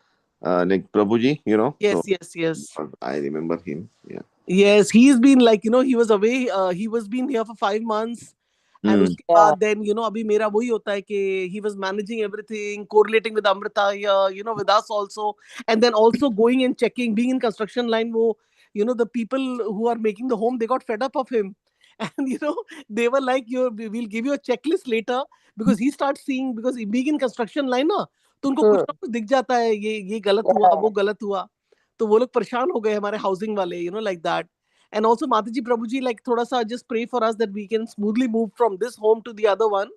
like Prabhuji, Yes. So, I remember him. Yeah. Yes, he's been like, he was away. He was been here for 5 months. And उसके बाद then, अभी मेरा वही होता है कि he was managing everything, correlating with Amrita here, with us also. And then also going and checking, being in construction line, the people who are making the home, they got fed up of him. And, they were like, we'll give you a checklist later because he starts seeing, because being in construction line, ना, तो उनको कुछ ना कुछ दिख जाता है, ये गलत हुआ, वो गलत हुआ. तो वो लोग परेशान हो गए हमारे हाउसिंग वाले, like that. And also Mataji, Prabhuji, like thoda sa just pray for us that we can smoothly move from this home to the other one.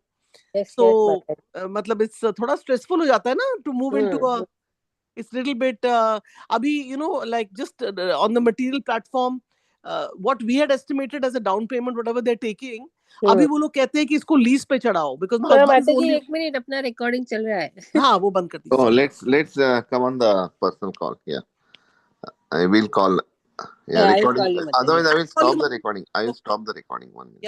So matlab it's thoda stressful ho jata hai na to move into a, it's little bit abhi, like just on the material platform, what we had estimated as a down payment, whatever they're taking, abhi wo log kehte hain ki isko lease pe chadao because my husband is only. एक minute, अपना recording चल रहा है. हाँ, वो बंद कर दीजिए. So let's come on the personal call. Yeah, I will call. Yeah, recording. Otherwise, I will stop the recording. I will stop the recording 1 minute.